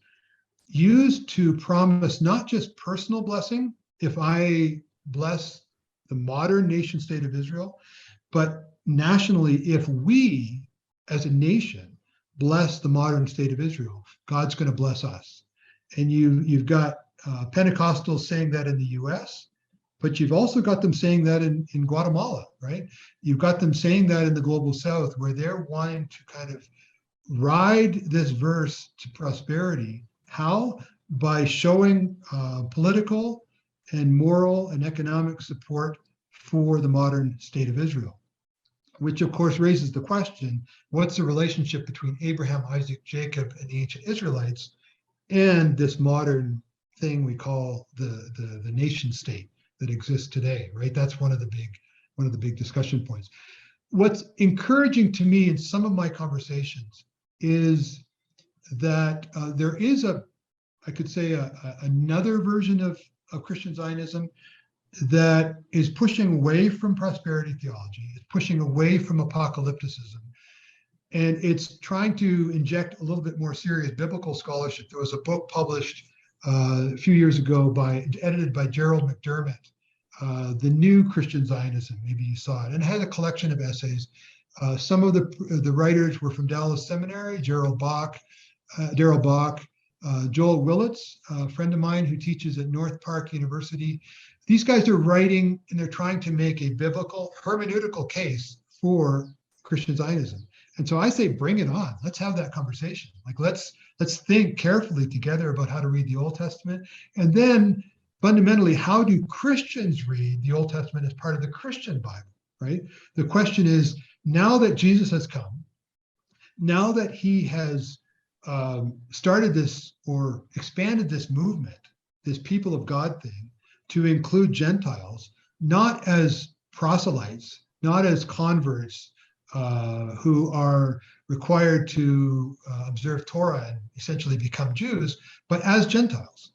used to promise not just personal blessing, if I bless the modern nation state of Israel, but nationally, if we as a nation bless the modern state of Israel, God's going to bless us. And you've got Pentecostals saying that in the US, but you've also got them saying that in Guatemala, right? You've got them saying that in the global South, where they're wanting to kind of ride this verse to prosperity. How? By showing political and moral and economic support for the modern state of Israel, which of course raises the question, what's the relationship between Abraham, Isaac, Jacob, and the ancient Israelites and this modern thing we call the nation state that exists today, right? That's one of the big discussion points. What's encouraging to me in some of my conversations is that there is I could say another version of Christian Zionism that is pushing away from prosperity theology, it's pushing away from apocalypticism, and it's trying to inject a little bit more serious biblical scholarship. There was a book published a few years ago edited by Gerald McDermott, The New Christian Zionism, maybe you saw it, and it had a collection of essays. Some of the writers were from Dallas Seminary, Darrell Bach, Joel Willits, a friend of mine who teaches at North Park University. These guys are writing and they're trying to make a biblical hermeneutical case for Christian Zionism. And so I say, bring it on. Let's have that conversation. Like, let's think carefully together about how to read the Old Testament. And then fundamentally, how do Christians read the Old Testament as part of the Christian Bible, right? The question is, now that Jesus has come, now that he has started this or expanded this movement, this people of God thing, to include Gentiles, not as proselytes, not as converts who are required to observe Torah and essentially become Jews, but as Gentiles.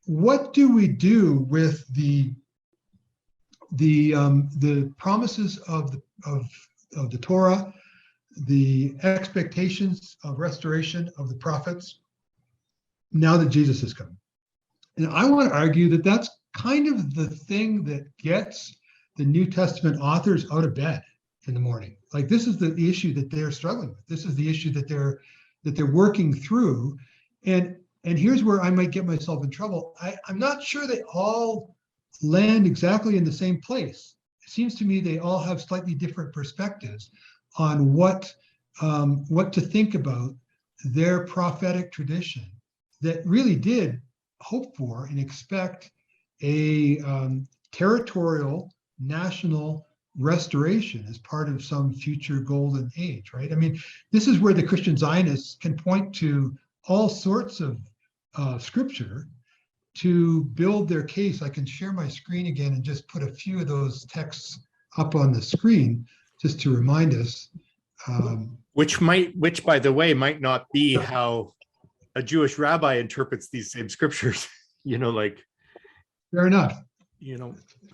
What do we do with the promises of the Torah, the expectations of restoration of the prophets, now that Jesus has come? And I want to argue that that's kind of the thing that gets the New Testament authors out of bed in the morning. Like, this is the issue that they're struggling with. This is the issue that they're working through. And here's where I might get myself in trouble. I'm not sure they all land exactly in the same place. It seems to me they all have slightly different perspectives on what to think about their prophetic tradition that really did hope for and expect a territorial national restoration as part of some future golden age, right? I mean, this is where the Christian Zionists can point to all sorts of scripture to build their case. I can share my screen again and just put a few of those texts up on the screen just to remind us. Which, by the way, might not be how a Jewish rabbi interprets these same scriptures, like. Fair enough.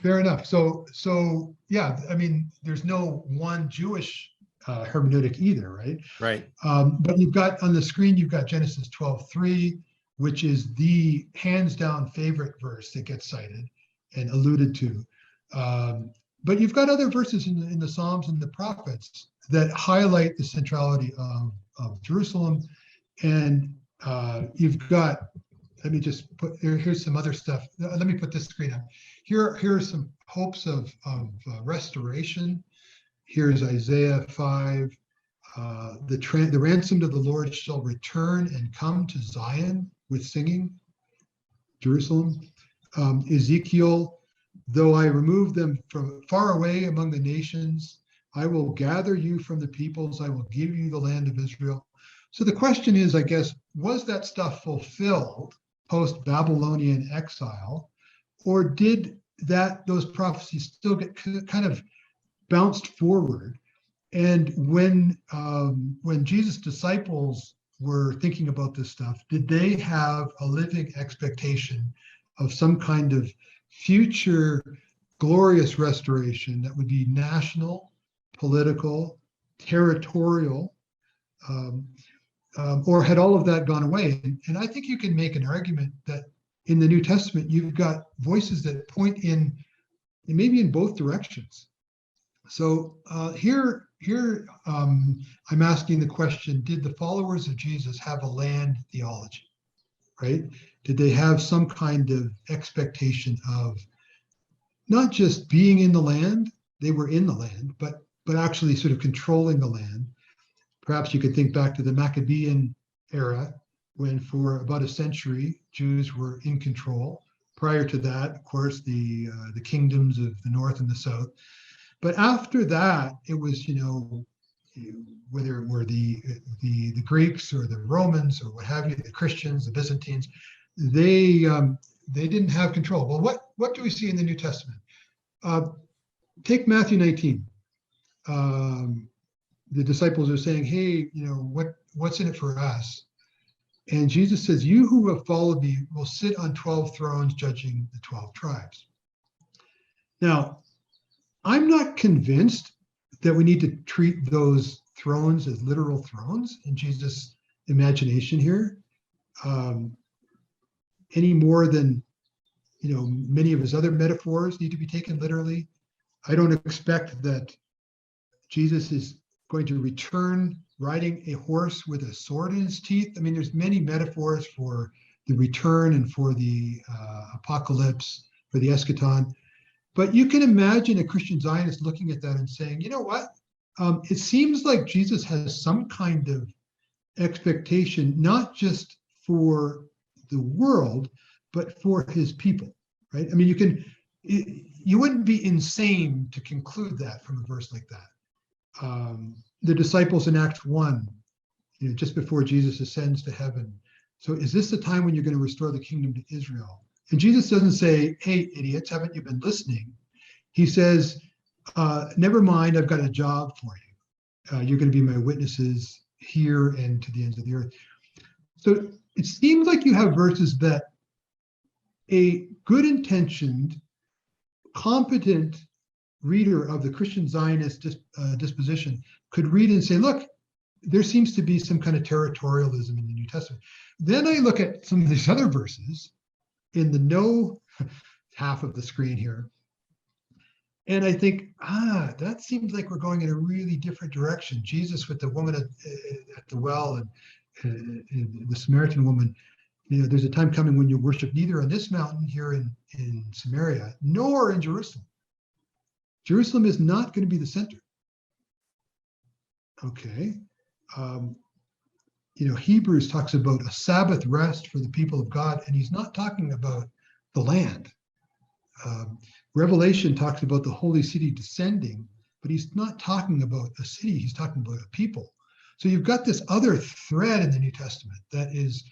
Fair enough. So yeah, I mean, there's no one Jewish hermeneutic either, right? Right. But you've got on the screen, you've got Genesis 12:3, which is the hands down favorite verse that gets cited. and alluded to. But you've got other verses in the Psalms and the prophets that highlight the centrality of Jerusalem. And you've got, let me just put, here's some other stuff. Let me put this screen up. Here are some hopes of restoration. Here's Isaiah 5. The ransomed of the Lord shall return and come to Zion with singing, Jerusalem. Ezekiel, though I remove them from far away among the nations, I will gather you from the peoples. I will give you the land of Israel. So the question is, I guess, was that stuff fulfilled post-Babylonian exile, or did those prophecies still get kind of bounced forward? And when Jesus' disciples were thinking about this stuff, did they have a living expectation of some kind of future glorious restoration that would be national, political, territorial, or had all of that gone away? And I think you can make an argument that in the New Testament, you've got voices that point in maybe in both directions. So here I'm asking the question, did the followers of Jesus have a land theology, right? Did they have some kind of expectation of not just being in the land, they were in the land, but actually sort of controlling the land? Perhaps you could think back to the Maccabean era, when for about a century, Jews were in control. Prior to that, of course, the kingdoms of the north and the south. But after that, it was, whether it were the Greeks or the Romans or what have you, the Christians, the Byzantines, they didn't have control. Well, what do we see in the New Testament? Take Matthew 19. The disciples are saying, hey, what's in it for us? And Jesus says, you who have followed me will sit on 12 thrones judging the 12 tribes. Now, I'm not convinced that we need to treat those thrones as literal thrones in Jesus' imagination here, any more than many of his other metaphors need to be taken literally. I don't expect that Jesus is going to return riding a horse with a sword in his teeth. I mean, there's many metaphors for the return and for the apocalypse, for the eschaton. But you can imagine a Christian Zionist looking at that and saying, you know what? It seems like Jesus has some kind of expectation, not just for the world, but for his people, right? I mean, you wouldn't be insane to conclude that from a verse like that. The disciples in Acts 1, just before Jesus ascends to heaven. So is this the time when you're going to restore the kingdom to Israel? And Jesus doesn't say, hey, idiots, haven't you been listening? He says, never mind, I've got a job for you. You're going to be my witnesses here and to the ends of the earth. So it seems like you have verses that a good-intentioned, competent reader of the Christian Zionist disposition could read and say, look, there seems to be some kind of territorialism in the New Testament. Then I look at some of these other verses in the no half of the screen here, and I think, that seems like we're going in a really different direction. Jesus with the woman at the well and the Samaritan woman, there's a time coming when you worship neither on this mountain here in Samaria, nor in Jerusalem. Jerusalem is not going to be the center. Okay. Hebrews talks about a Sabbath rest for the people of God, and he's not talking about the land. Revelation talks about the holy city descending, but he's not talking about a city, he's talking about a people. So you've got this other thread in the New Testament that is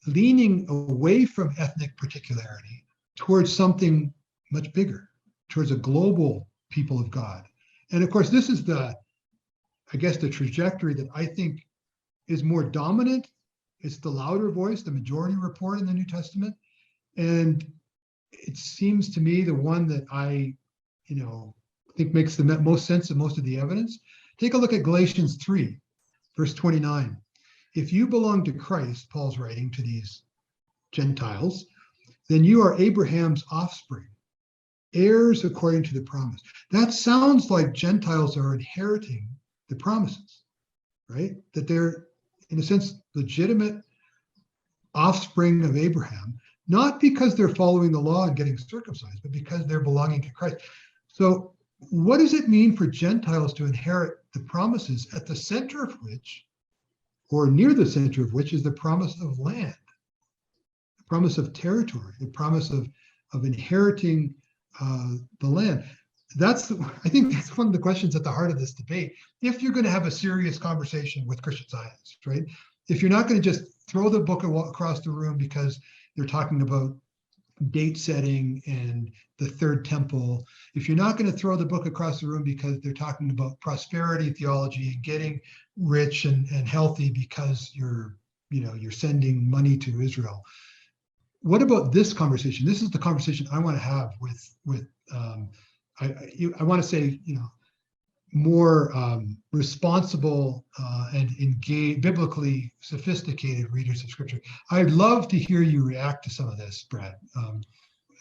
leaning away from ethnic particularity towards something much bigger, towards a global people of God. And of course, this is the trajectory that I think is more dominant. It's the louder voice, the majority report in the New Testament. And it seems to me the one that I, think makes the most sense of most of the evidence. Take a look at Galatians 3, verse 29. If you belong to Christ, Paul's writing to these Gentiles, then you are Abraham's offspring, heirs according to the promise. That sounds like Gentiles are inheriting the promises, right? That they're, in a sense, legitimate offspring of Abraham, not because they're following the law and getting circumcised, but because they're belonging to Christ. So what does it mean for Gentiles to inherit the promises, at the center of which, or near the center of which, is the promise of land, the promise of territory, the promise of inheriting the land? I think that's one of the questions at the heart of this debate. If you're going to have a serious conversation with Christian Zionists, right? If you're not going to just throw the book across the room because they're talking about date setting and the third temple, if you're not going to throw the book across the room because they're talking about prosperity theology and getting rich and healthy because you're sending money to Israel, what about this conversation? This is the conversation I want to have with I want to say, more responsible and engaged, biblically sophisticated readers of Scripture. I'd love to hear you react to some of this, Brad,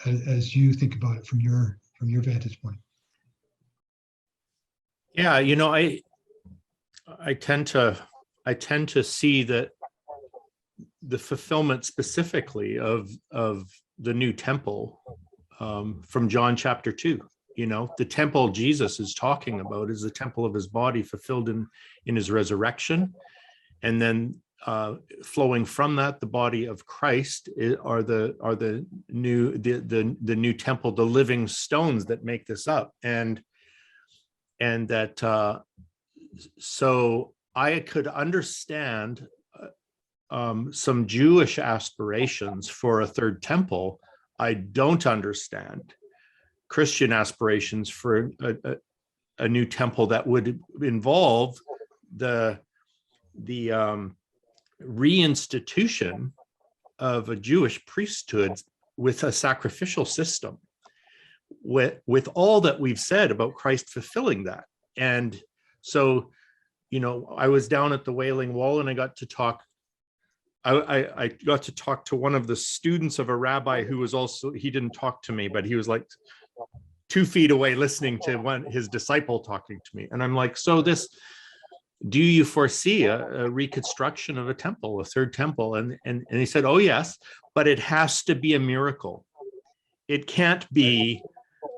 as you think about it from your vantage point. Yeah, I tend to see that the fulfillment specifically of the new temple from John chapter 2. The temple Jesus is talking about is the temple of his body fulfilled in his resurrection. And then flowing from that, the body of Christ are the new temple, the living stones that make this up. And that so I could understand some Jewish aspirations for a third temple. I don't understand Christian aspirations for a new temple that would involve the reinstitution of a Jewish priesthood with a sacrificial system, with all that we've said about Christ fulfilling that. And so, I was down at the Wailing Wall and I got to talk. I got to talk to one of the students of a rabbi who was also, he didn't talk to me, but he was like 2 feet away listening to his disciple talking to me. And I'm like, so do you foresee a reconstruction of a temple, a third temple? And he said, oh yes, but it has to be a miracle. It can't be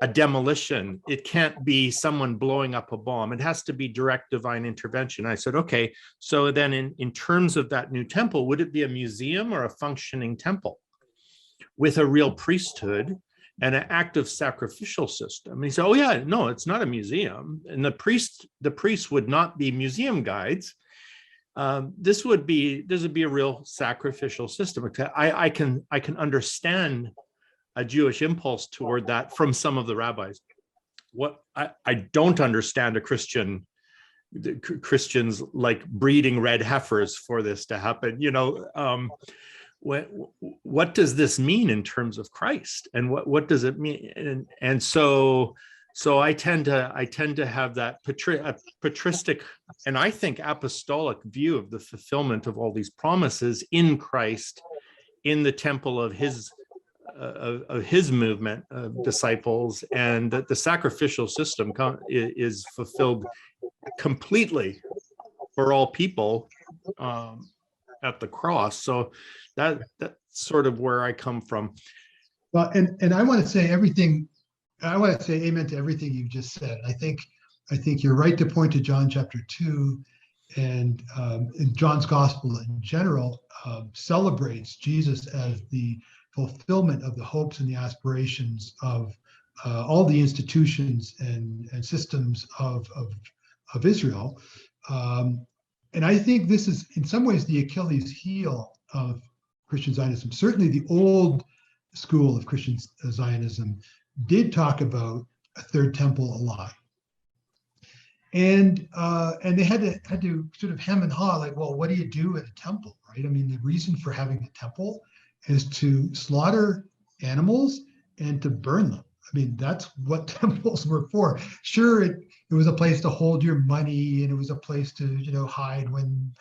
a demolition. It can't be someone blowing up a bomb. It has to be direct divine intervention. I said, okay, so then in terms of that new temple, would it be a museum or a functioning temple with a real priesthood and an active sacrificial system? And he said, oh yeah, no, it's not a museum. And the priests would not be museum guides. This would be a real sacrificial system. I can understand a Jewish impulse toward that from some of the rabbis. What I don't understand Christians like breeding red heifers for this to happen. What does this mean in terms of Christ, and what does it mean? And so I tend to have that patristic and I think apostolic view of the fulfillment of all these promises in Christ, in the temple of his movement of disciples, and that the sacrificial system is fulfilled completely for all people at the cross. So that's sort of where I come from. Well, and I want to say amen to everything you just said. I think you're right to point to John chapter 2, and John's gospel in general celebrates Jesus as the fulfillment of the hopes and the aspirations of all the institutions and systems of Israel. And I think this is in some ways the Achilles heel of Christian Zionism. Certainly the old school of Christian Zionism did talk about a third temple a lot. And they had to sort of hem and haw, like, well, what do you do at a temple, right? I mean, the reason for having a temple is to slaughter animals and to burn them. I mean, that's what temples were for. Sure, it was a place to hold your money, and it was a place to hide when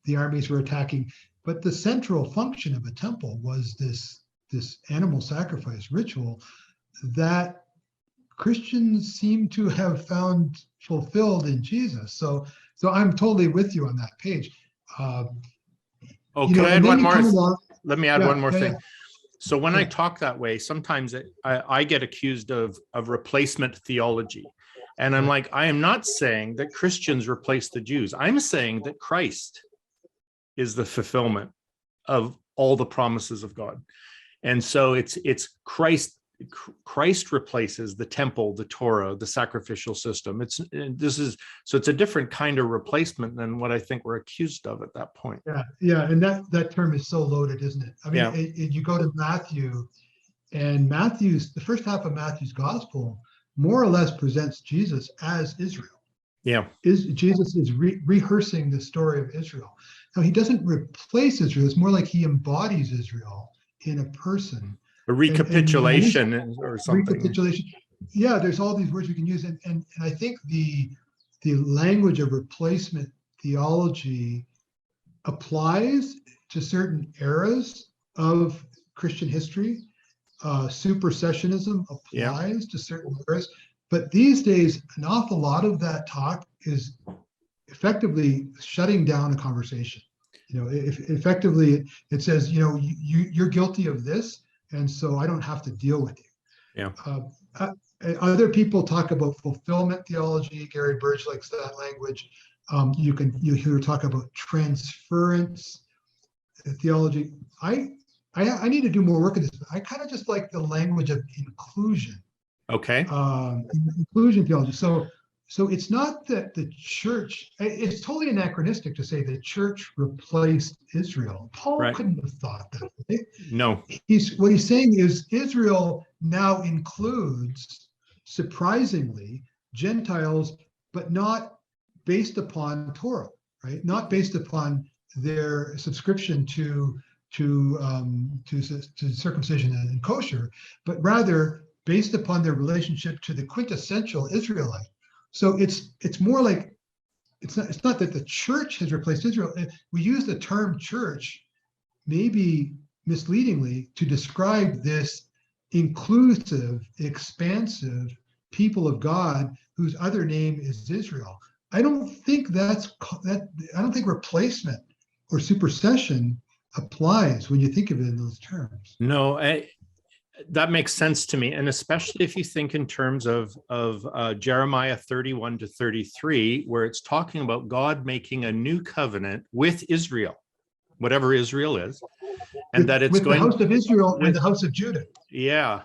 the armies were attacking. But the central function of a temple was this this animal sacrifice ritual that Christians seem to have found fulfilled in Jesus. So I'm totally with you on that page. Can I add one more? Along, Let me add one more thing. Yeah. So when I talk that way, sometimes I get accused of replacement theology. And I'm like, I am not saying that Christians replace the Jews. I'm saying that Christ is the fulfillment of all the promises of God. And so it's Christ replaces the temple, the Torah, the sacrificial system. It's a different kind of replacement than what I think we're accused of at that point. Yeah, and that term is so loaded, isn't it? I mean, you go to Matthew, and the first half of Matthew's gospel more or less presents Jesus as Israel. Yeah, Jesus is rehearsing the story of Israel. Now, he doesn't replace Israel. It's more like he embodies Israel in a person. A recapitulation or something. Recapitulation. Yeah, there's all these words we can use, and I think the language of replacement theology applies to certain eras of Christian history. Supersessionism applies to certain eras, but these days, an awful lot of that talk is effectively shutting down a conversation. Effectively, it says, you're guilty of this, and so I don't have to deal with you. Yeah. Other people talk about fulfillment theology. Gary Burge likes that language. You hear talk about transference theology. I need to do more work on this. I kind of just like the language of inclusion. Okay. Inclusion theology. So it's not that the church, it's totally anachronistic to say the church replaced Israel. Paul couldn't have thought that. Right? No. What he's saying is Israel now includes, surprisingly, Gentiles, but not based upon Torah, right? Not based upon their subscription to circumcision and kosher, but rather based upon their relationship to the quintessential Israelite. So it's more like it's not that the church has replaced Israel. We use the term church maybe misleadingly to describe this inclusive, expansive people of God whose other name is Israel. I don't think replacement or supersession applies when you think of it in those terms. No, that makes sense to me, and especially if you think in terms of Jeremiah 31 to 33, where it's talking about God making a new covenant with Israel, whatever Israel is, and that it's going the house of Israel and the house of Judah. Yeah,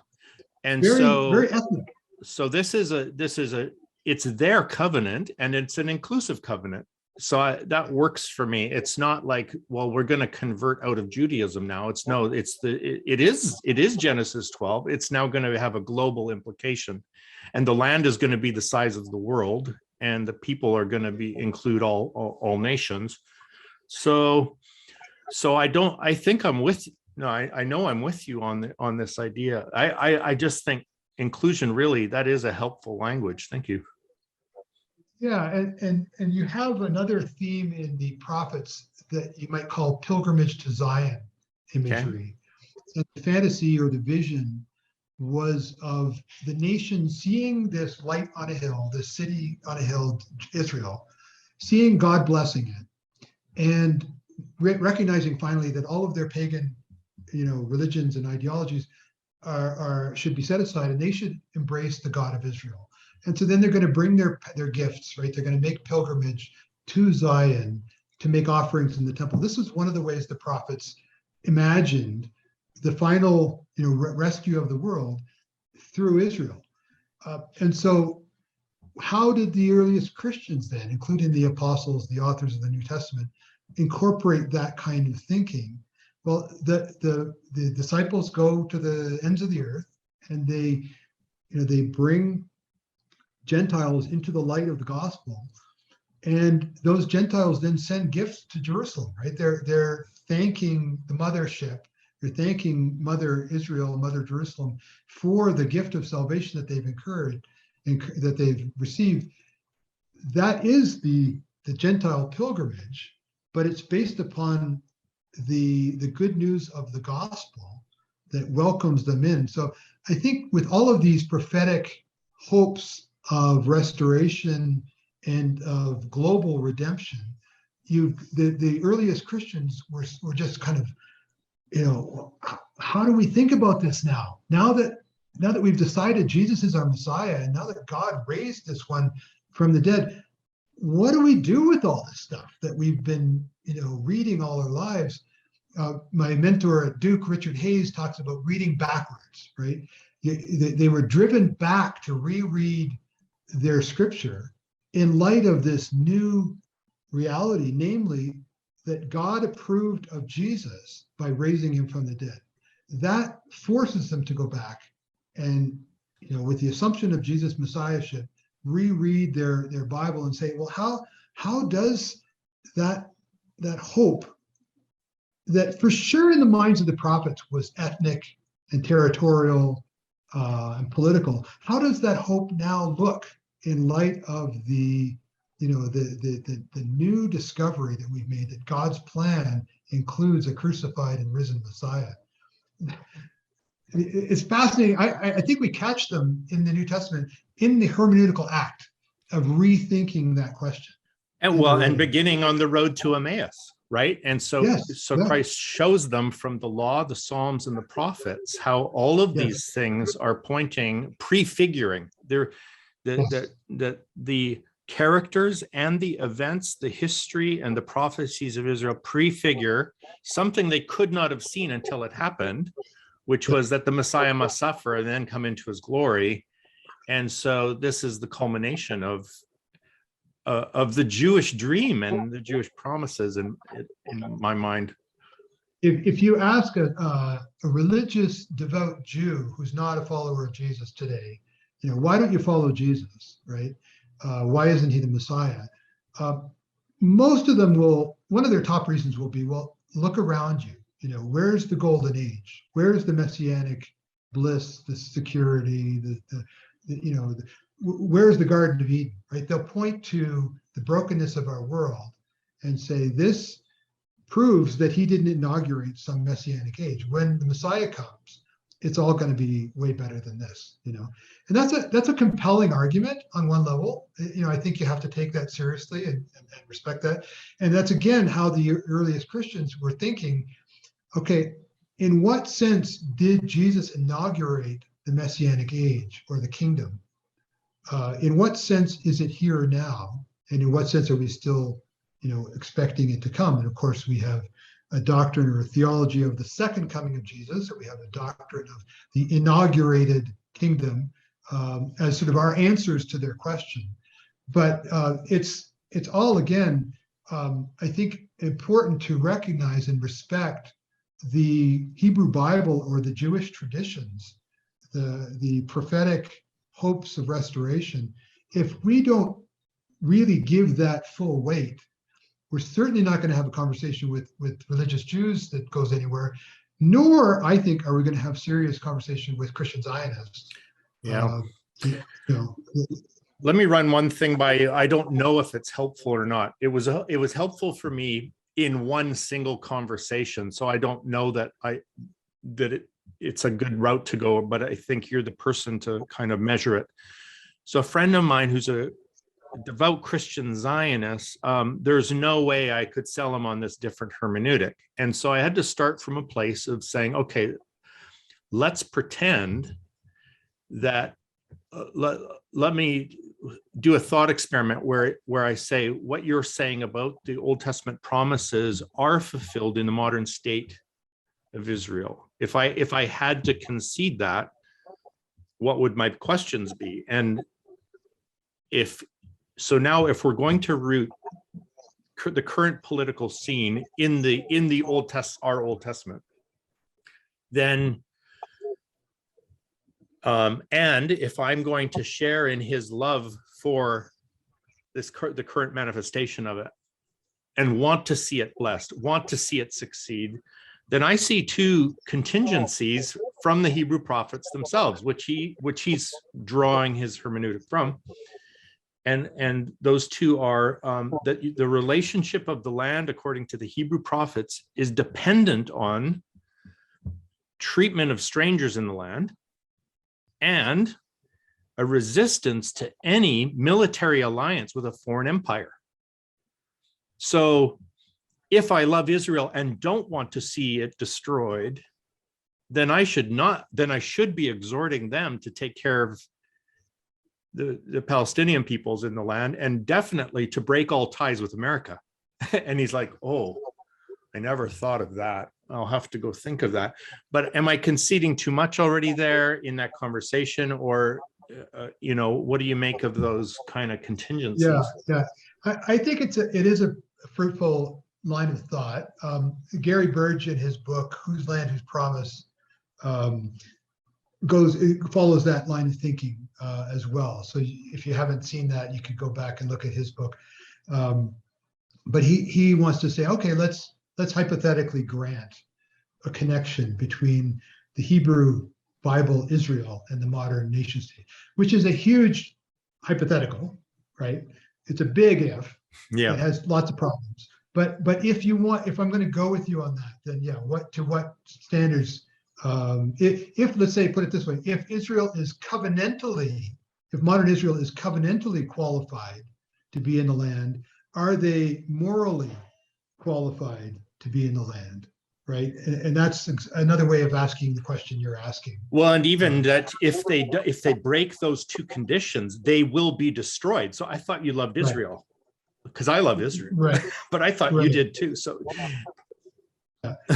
and very ethnic. So it's their covenant, and it's an inclusive covenant. So that works for me. It's not like, well, we're going to convert out of Judaism now. It is Genesis 12. It's now going to have a global implication, and the land is going to be the size of the world, and the people are going to include all nations. So I think I'm with. No, I know I'm with you on this idea. I just think inclusion, really, that is a helpful language. Thank you. Yeah, and you have another theme in the prophets that you might call pilgrimage to Zion imagery. Okay. And the fantasy or the vision was of the nation seeing this light on a hill, this city on a hill, Israel, seeing God blessing it, and recognizing finally that all of their pagan, religions and ideologies should be set aside, and they should embrace the God of Israel. And so then they're going to bring their gifts, right? They're going to make pilgrimage to Zion to make offerings in the temple. This is one of the ways the prophets imagined the final, rescue of the world through Israel. And so how did the earliest Christians then, including the apostles, the authors of the New Testament, incorporate that kind of thinking? Well, the disciples go to the ends of the earth, and they bring Gentiles into the light of the gospel, and those Gentiles then send gifts to Jerusalem, right? They're thanking the mothership, they're thanking Mother Israel, Mother Jerusalem, for the gift of salvation that they've incurred and that they've received. That is the Gentile pilgrimage, but it's based upon the good news of the gospel that welcomes them in. So I think with all of these prophetic hopes of restoration and of global redemption, the earliest Christians were just kind of, how do we think about this now? Now that we've decided Jesus is our Messiah, and now that God raised this one from the dead, what do we do with all this stuff that we've been, reading all our lives? My mentor at Duke, Richard Hayes, talks about reading backwards, right? They were driven back to reread their scripture in light of this new reality, namely that God approved of Jesus by raising him from the dead. That forces them to go back and, with the assumption of Jesus' messiahship, reread their Bible and say, well, how does that hope that for sure in the minds of the prophets was ethnic and territorial and political, how does that hope now look in light of the new discovery that we've made, that God's plan includes a crucified and risen Messiah? It's fascinating. I think we catch them in the New Testament in the hermeneutical act of rethinking that question. And beginning on the road to Emmaus, right? And so, yes. Christ shows them from the law, the Psalms, and the prophets how all of these things are prefiguring. They're the characters and the events, the history and the prophecies of Israel prefigure something they could not have seen until it happened, which was that the Messiah must suffer and then come into his glory. And so this is the culmination of the Jewish dream and the Jewish promises in my mind. If you ask a religious, devout Jew who's not a follower of Jesus today, why don't you follow Jesus, right? Why isn't he the Messiah? Most of them one of their top reasons will be, well, look around you. Where's the golden age? Where's the messianic bliss, the security, where's the Garden of Eden, right? They'll point to the brokenness of our world and say, this proves that he didn't inaugurate some messianic age. When the Messiah comes, it's all going to be way better than this, and that's a compelling argument on one level. I think you have to take that seriously and respect that. And that's, again, how the earliest Christians were thinking. Okay, in what sense did Jesus inaugurate the messianic age or the kingdom? In what sense is it here now? And in what sense are we still, expecting it to come? And of course, we have a doctrine or a theology of the second coming of Jesus, or we have a doctrine of the inaugurated kingdom as sort of our answers to their question. But it's all, again, I think, important to recognize and respect the Hebrew Bible or the Jewish traditions, the prophetic hopes of restoration. If we don't really give that full weight, we're certainly not going to have a conversation with religious Jews that goes anywhere, nor, I think, are we going to have serious conversation with Christian Zionists. Yeah. Let me run one thing by you. I don't know if it's helpful or not. It was helpful for me in one single conversation, so I don't know that it's a good route to go, but I think you're the person to kind of measure it. So a friend of mine who's a devout Christian Zionist, there's no way I could sell him on this different hermeneutic. And so I had to start from a place of saying, okay, let's pretend that, let me do a thought experiment where I say what you're saying about the Old Testament promises are fulfilled in the modern state of Israel. If I had to concede that, what would my questions be? And if we're going to root the current political scene in the our Old Testament, then and if I'm going to share in his love for the current manifestation of it and want to see it blessed, want to see it succeed, then I see two contingencies from the Hebrew prophets themselves, which he's drawing his hermeneutic from. And those two are that the relationship of the land, according to the Hebrew prophets, is dependent on treatment of strangers in the land, and a resistance to any military alliance with a foreign empire. So if I love Israel and don't want to see it destroyed, then I should be exhorting them to take care of the Palestinian peoples in the land, and definitely to break all ties with America. And he's like, oh, I never thought of that. I'll have to go think of that. But am I conceding too much already there in that conversation? Or, what do you make of those kind of contingencies? Yeah. I think it is a fruitful line of thought. Gary Burge, in his book, Whose Land, Whose Promise, follows that line of thinking as well. So if you haven't seen that, you could go back and look at his book. But he wants to say, okay, let's hypothetically grant a connection between the Hebrew Bible, Israel, and the modern nation state, which is a huge hypothetical, right? It's a big if. Yeah. It has lots of problems. But if I'm going to go with you on that, then yeah, what standards? If let's say, put it this way, if modern Israel is covenantally qualified to be in the land, are they morally qualified to be in the land? Right, and that's another way of asking the question you're asking. Well, and even that if they break those two conditions, they will be destroyed. So I thought you loved Israel, because I love Israel, right? But I thought you did too. So,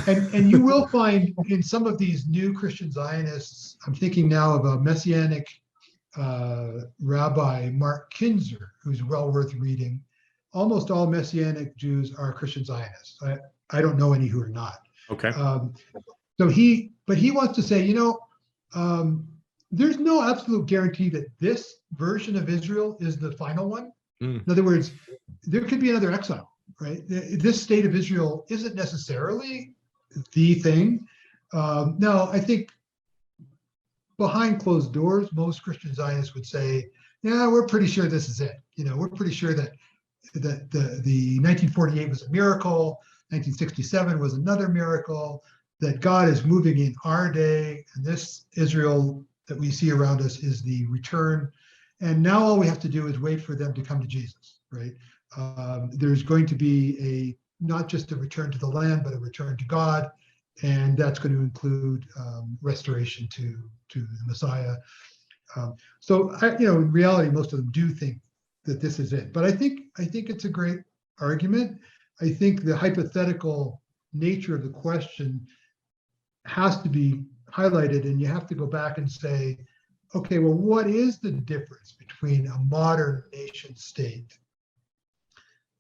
and you will find in some of these new Christian Zionists, I'm thinking now of a Messianic rabbi, Mark Kinzer, who's well worth reading. Almost all Messianic Jews are Christian Zionists. I don't know any who are not. Okay. So he wants to say, there's no absolute guarantee that this version of Israel is the final one. In other words, there could be another exile, right? This state of Israel isn't necessarily the thing. Now, I think behind closed doors, most Christian Zionists would say, yeah, we're pretty sure this is it. We're pretty sure that the 1948 was a miracle. 1967 was another miracle, that God is moving in our day, and this Israel that we see around us is the return. And now all we have to do is wait for them to come to Jesus, right? There's going to be not just a return to the land, but a return to God, and that's going to include restoration to the Messiah. So in reality, most of them do think that this is it. But I think it's a great argument. I think the hypothetical nature of the question has to be highlighted, and you have to go back and say, okay, well, what is the difference between a modern nation state,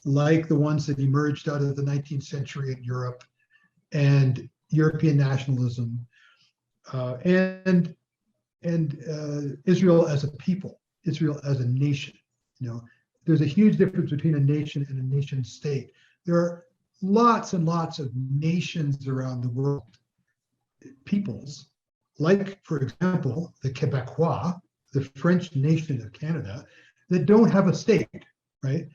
like the ones that emerged out of the 19th century in Europe, and European nationalism, and Israel as a people, Israel as a nation? There's a huge difference between a nation and a nation state. There are lots and lots of nations around the world, peoples, like, for example, the Quebecois, the French nation of Canada, that don't have a state, right?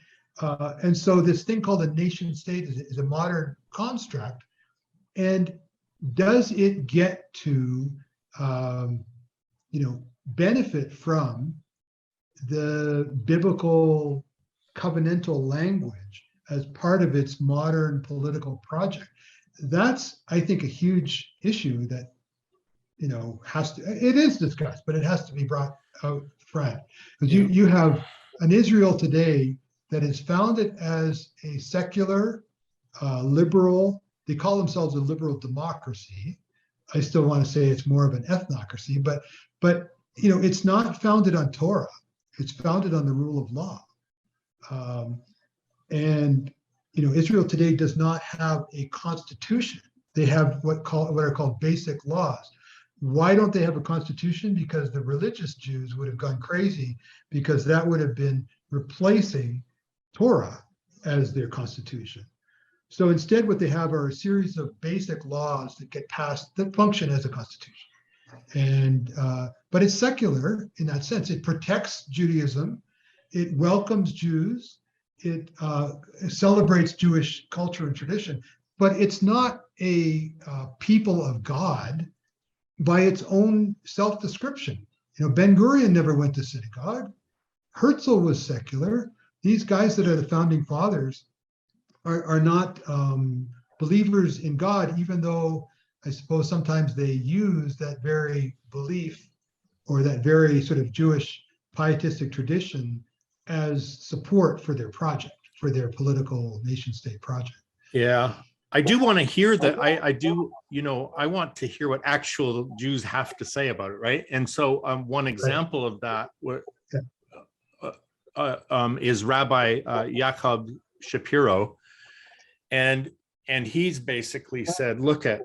And so this thing called a nation state is a modern construct. And does it get to, benefit from the biblical covenantal language as part of its modern political project? That's, I think, a huge issue that, it is discussed, but it has to be brought out front. Because you have an Israel today that is founded as a secular, liberal, they call themselves a liberal democracy. I still want to say it's more of an ethnocracy, but it's not founded on Torah. It's founded on the rule of law. And Israel today does not have a constitution. They have what are called basic laws. Why don't they have a constitution? Because the religious Jews would have gone crazy, because that would have been replacing Torah as their constitution. So instead, what they have are a series of basic laws that get passed that function as a constitution. And but it's secular in that sense. It protects Judaism. It welcomes Jews. It celebrates Jewish culture and tradition. But it's not a people of God by its own self-description. Ben-Gurion never went to synagogue. Herzl was secular. These guys that are the founding fathers are not believers in God, even though I suppose sometimes they use that very belief or that very sort of Jewish pietistic tradition as support for their project, for their political nation-state project. Yeah, I do want to hear that. I do, I want to hear what actual Jews have to say about it, right? And so one example of that is Rabbi Jacob Shapiro, and he's basically said, look at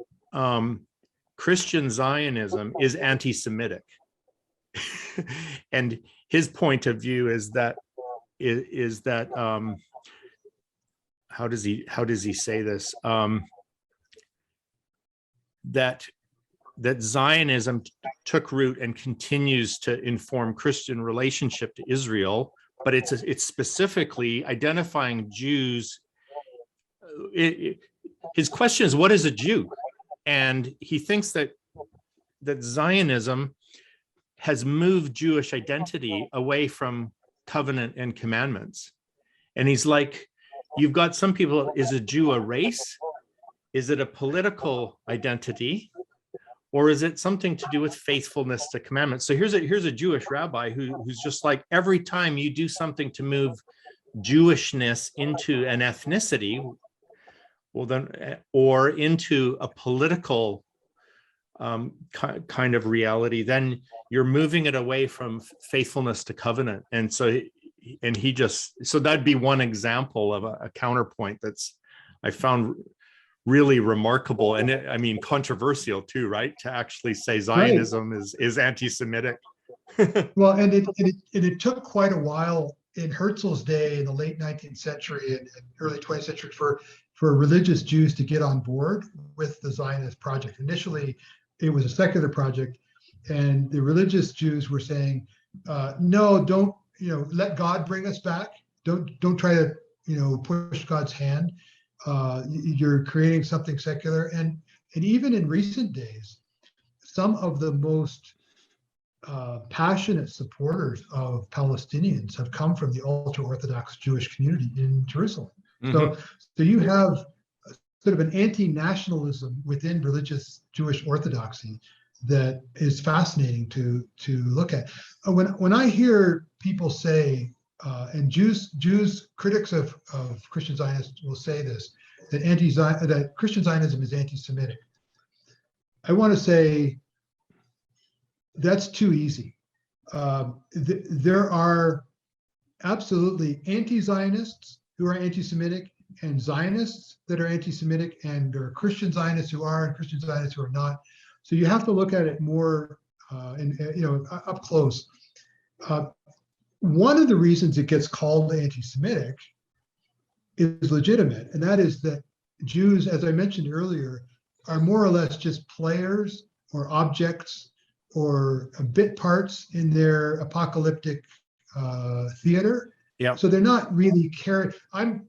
Christian Zionism is anti-Semitic, and his point of view is that how does he say this? That Zionism took root and continues to inform Christian relationship to Israel, but it's specifically identifying Jews. His question is, what is a Jew? And he thinks that Zionism has moved Jewish identity away from covenant and commandments. And he's like, you've got some people, is a Jew a race? Is it a political identity? Or is it something to do with faithfulness to commandments? So here's a Jewish rabbi who's just like, every time you do something to move Jewishness into an ethnicity, well then, or into a political kind of reality, then you're moving it away from faithfulness to covenant. And so that'd be one example of a counterpoint that's I found really remarkable, and controversial too, right? To actually say Zionism is anti-Semitic. Well, and it took quite a while in Herzl's day in the late 19th century and early 20th century for religious Jews to get on board with the Zionist project. Initially, it was a secular project, and the religious Jews were saying, no, don't, let God bring us back. Don't try to, push God's hand. You're creating something secular. And even in recent days, some of the most passionate supporters of Palestinians have come from the ultra-Orthodox Jewish community in Jerusalem. Mm-hmm. So you have sort of an anti-nationalism within religious Jewish orthodoxy that is fascinating to look at. When I hear people say, and Jews critics of Christian Zionists will say this, that Christian Zionism is anti-Semitic, I want to say that's too easy. There are absolutely anti-Zionists who are anti-Semitic, and Zionists that are anti-Semitic, and there are Christian Zionists who are, and Christian Zionists who are not. So you have to look at it more, up close. One of the reasons it gets called anti-Semitic is legitimate, and that is that Jews, as I mentioned earlier, are more or less just players or objects or bit parts in their apocalyptic theater. Yeah. So they're not really caring. I'm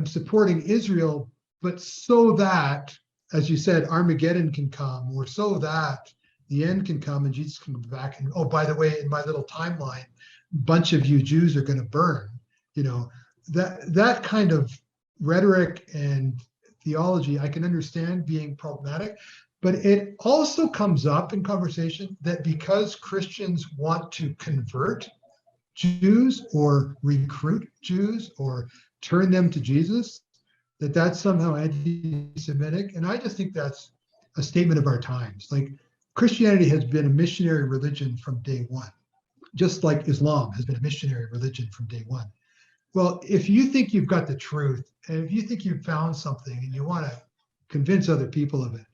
supporting Israel, but so that, as you said, Armageddon can come, or so that the end can come and Jesus can come back. And oh, by the way, in my little timeline, a bunch of you Jews are going to burn. That kind of rhetoric and theology, I can understand being problematic, but it also comes up in conversation that because Christians want to convert Jews or recruit Jews or turn them to Jesus, that's somehow anti-Semitic. And I just think that's a statement of our times. Like, Christianity has been a missionary religion from day one, just like Islam has been a missionary religion from day one. Well, if you think you've got the truth, and if you think you've found something and you want to convince other people of it,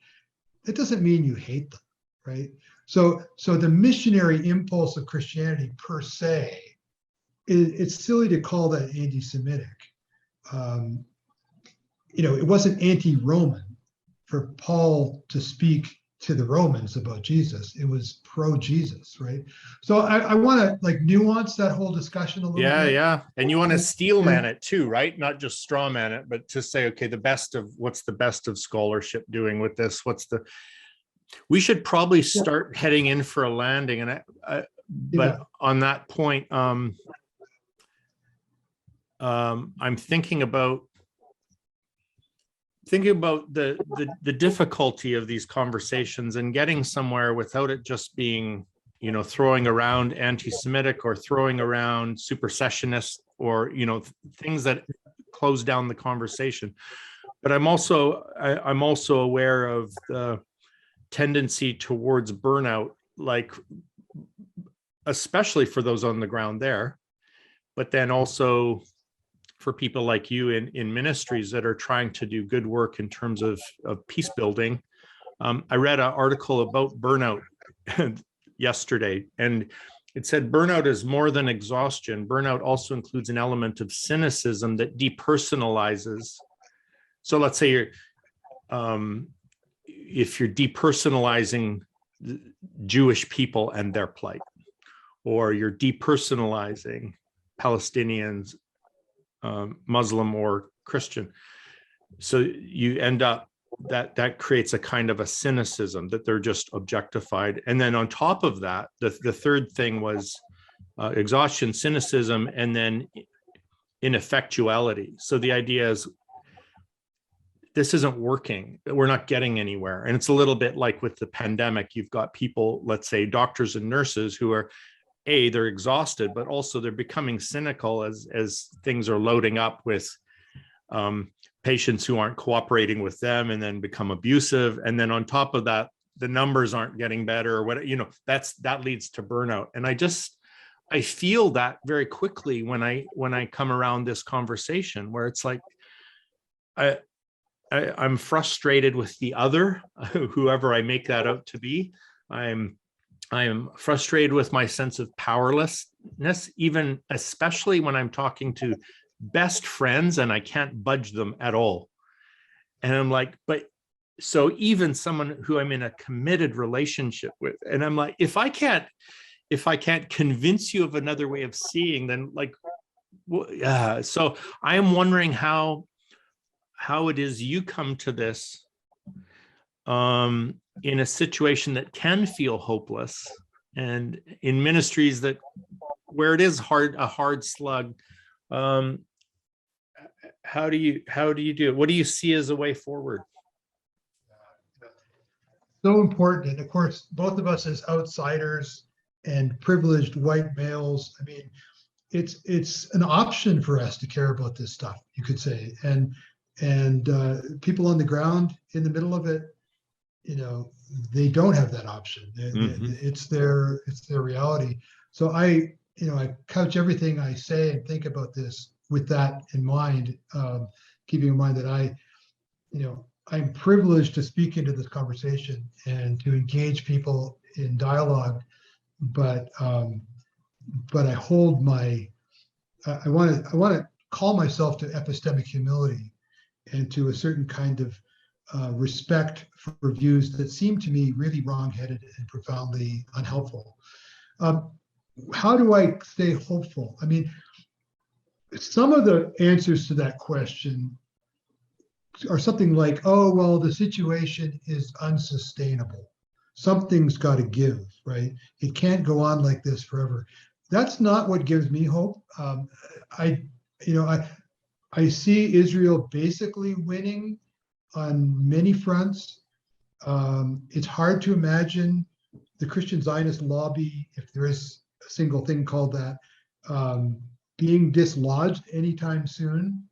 it doesn't mean you hate them, right? So the missionary impulse of Christianity per se, it's silly to call that anti-Semitic. It wasn't anti-Roman for Paul to speak to the Romans about Jesus. It was pro-Jesus, right? So I want to nuance that whole discussion a little bit. Yeah. And you want to steel man it too, right? Not just straw man it, but to say, okay, what's the best of scholarship doing with this? We should probably start heading in for a landing, and but on that point, I'm thinking about the difficulty of these conversations and getting somewhere without it just being, you know, throwing around anti-Semitic or throwing around supersessionist or, you know, things that close down the conversation. But I'm also aware of the tendency towards burnout, like especially for those on the ground there, but then also for people like you in ministries that are trying to do good work in terms of peace building. I read an article about burnout yesterday, and it said burnout is more than exhaustion. Burnout also includes an element of cynicism that depersonalizes. So let's say if you're depersonalizing Jewish people and their plight, or you're depersonalizing Palestinians, Muslim or Christian. So you end up that creates a kind of a cynicism that they're just objectified. And then on top of that, the third thing was exhaustion, cynicism, and then ineffectuality. So the idea is this isn't working. We're not getting anywhere. And it's a little bit like with the pandemic. You've got people, let's say doctors and nurses, who are they're exhausted, but also they're becoming cynical as things are loading up with patients who aren't cooperating with them and then become abusive. And then on top of that, the numbers aren't getting better, or what, you know, that leads to burnout. And I feel that very quickly when I come around this conversation, where it's like, I'm frustrated with the other, whoever I make that out to be. I am frustrated with my sense of powerlessness, even especially when I'm talking to best friends and I can't budge them at all. And I'm like, but so even someone who I'm in a committed relationship with, and I'm like, if I can't convince you of another way of seeing, then like, so I am wondering how it is you come to this in a situation that can feel hopeless, and in ministries where it is a hard slug. How do you do it? What do you see as a way forward? So important. And of course, both of us as outsiders and privileged white males, I mean, it's an option for us to care about this stuff, you could say. And people on the ground in the middle of it, you know, they don't have that option. It's their reality. So I couch everything I say and think about this with that in mind, keeping in mind that I'm privileged to speak into this conversation and to engage people in dialogue, but I hold my, I want to call myself to epistemic humility and to a certain kind of respect for views that seem to me really wrong-headed and profoundly unhelpful. How do I stay hopeful? I mean, some of the answers to that question are something like, oh, well, the situation is unsustainable. Something's got to give, right? It can't go on like this forever. That's not what gives me hope. I see Israel basically winning on many fronts. It's hard to imagine the Christian Zionist lobby, if there is a single thing called that, being dislodged anytime soon.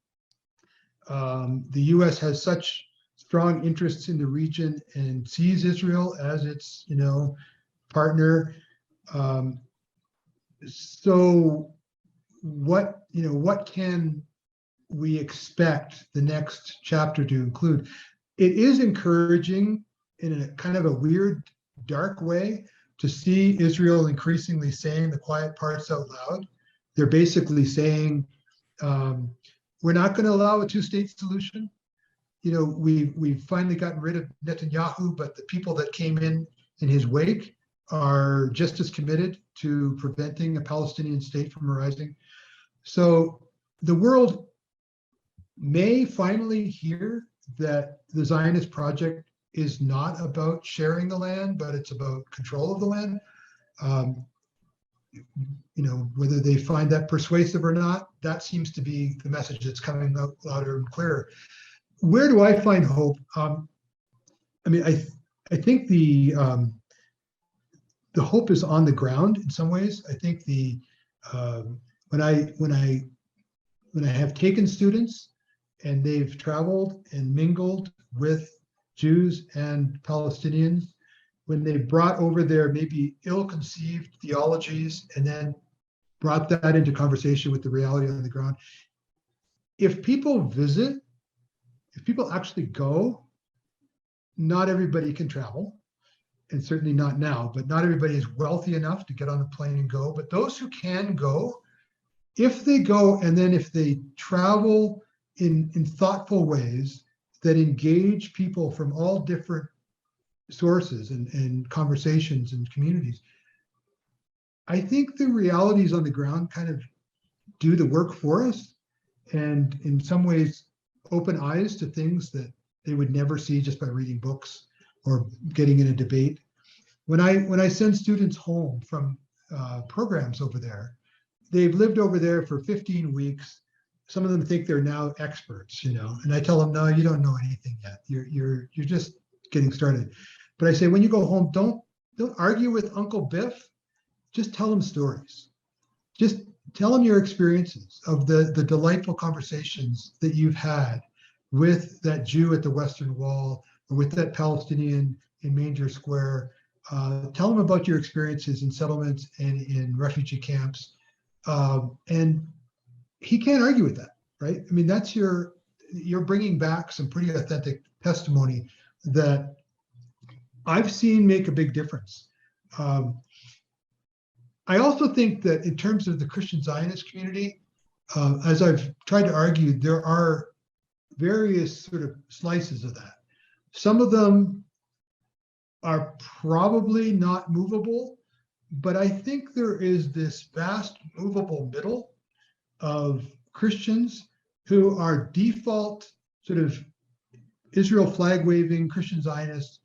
The US has such strong interests in the region and sees Israel as its, partner. So what can we expect the next chapter to include? It is encouraging in a kind of a weird, dark way to see Israel increasingly saying the quiet parts out loud. They're basically saying, we're not going to allow a two-state solution. We've finally gotten rid of Netanyahu, but the people that came in his wake are just as committed to preventing a Palestinian state from arising. So the world may finally hear that the Zionist project is not about sharing the land, but it's about control of the land. Whether they find that persuasive or not, that seems to be the message that's coming out louder and clearer. Where do I find hope? I think the hope is on the ground in some ways. I think when I have taken students and they've traveled and mingled with Jews and Palestinians, when they brought over their maybe ill-conceived theologies and then brought that into conversation with the reality on the ground, if people visit, if people actually go, not everybody can travel, and certainly not now, but not everybody is wealthy enough to get on a plane and go. But those who can go, if they go and then if they travel in thoughtful ways that engage people from all different sources and conversations and communities, I think the realities on the ground kind of do the work for us, and in some ways open eyes to things that they would never see just by reading books or getting in a debate. When I send students home from programs over there, they've lived over there for 15 weeks. Some of them think they're now experts, and I tell them, no, you don't know anything yet. You're just getting started. But I say, when you go home, don't argue with Uncle Biff. Just tell them stories. Just tell them your experiences of the delightful conversations that you've had with that Jew at the Western Wall or with that Palestinian in Manger Square. Tell them about your experiences in settlements and in refugee camps. And he can't argue with that, right? I mean, that's you're bringing back some pretty authentic testimony that I've seen make a big difference. I also think that in terms of the Christian Zionist community, as I've tried to argue, there are various sort of slices of that. Some of them are probably not movable, but I think there is this vast movable middle of Christians who are default sort of Israel flag waving Christian Zionists,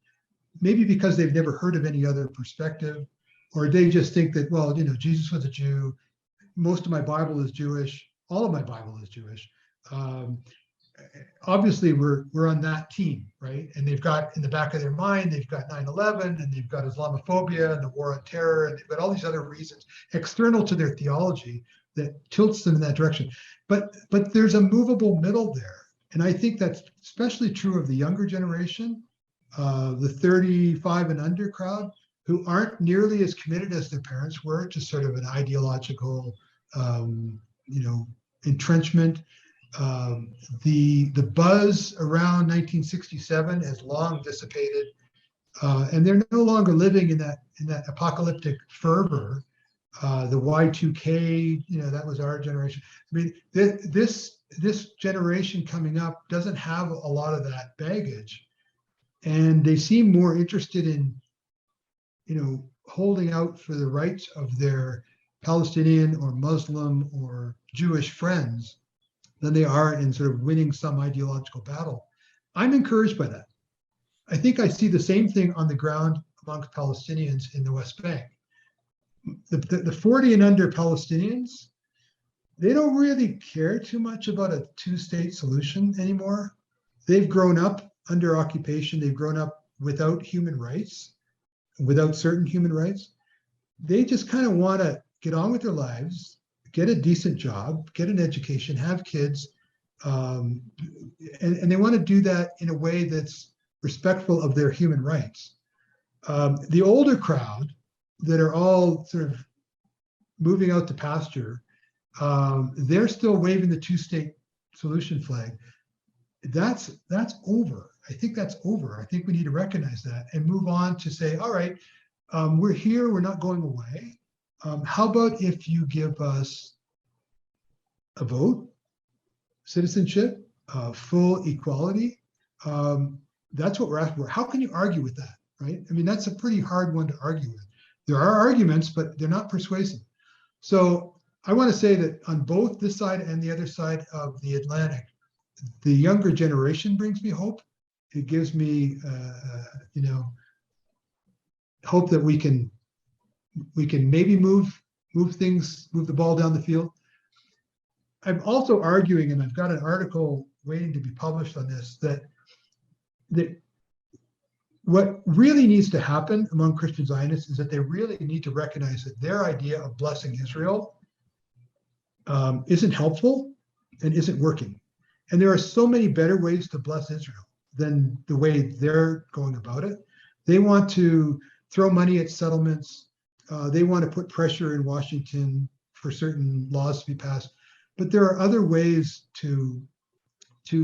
maybe because they've never heard of any other perspective, or they just think that, well, Jesus was a Jew, most of my Bible is Jewish, all of my Bible is Jewish. Obviously, we're on that team, right? And they've got in the back of their mind, they've got 9/11, and they've got Islamophobia and the war on terror, and they've got all these other reasons external to their theology that tilts them in that direction. But there's a movable middle there, and I think that's especially true of the younger generation, the 35 and under crowd, who aren't nearly as committed as their parents were to sort of an ideological, entrenchment. The buzz around 1967 has long dissipated, and they're no longer living in that apocalyptic fervor. The Y2K, that was our generation. I mean, this generation coming up doesn't have a lot of that baggage, and they seem more interested in holding out for the rights of their Palestinian or Muslim or Jewish friends than they are in sort of winning some ideological battle. I'm encouraged by that. I think I see the same thing on the ground amongst Palestinians in the West Bank. The 40 and under Palestinians, they don't really care too much about a two-state solution anymore. They've grown up under occupation. They've grown up without human rights, without certain human rights. They just kind of want to get on with their lives, get a decent job, get an education, have kids, and they want to do that in a way that's respectful of their human rights. The older crowd that are all sort of moving out to pasture, they're still waving the two-state solution flag. That's over. I think that's over. I think we need to recognize that and move on to say, all right, we're here, we're not going away. How about if you give us a vote, citizenship, full equality? That's what we're asking for. How can you argue with that, right? I mean, that's a pretty hard one to argue with. There are arguments, but they're not persuasive. So I want to say that on both this side and the other side of the Atlantic, the younger generation brings me hope. it gives me, hope that we can maybe move the ball down the field. I'm also arguing, and I've got an article waiting to be published on this, that what really needs to happen among Christian Zionists is that they really need to recognize that their idea of blessing Israel isn't helpful and isn't working. And there are so many better ways to bless Israel than the way they're going about it. They want to throw money at settlements. They want to put pressure in Washington for certain laws to be passed. But there are other ways to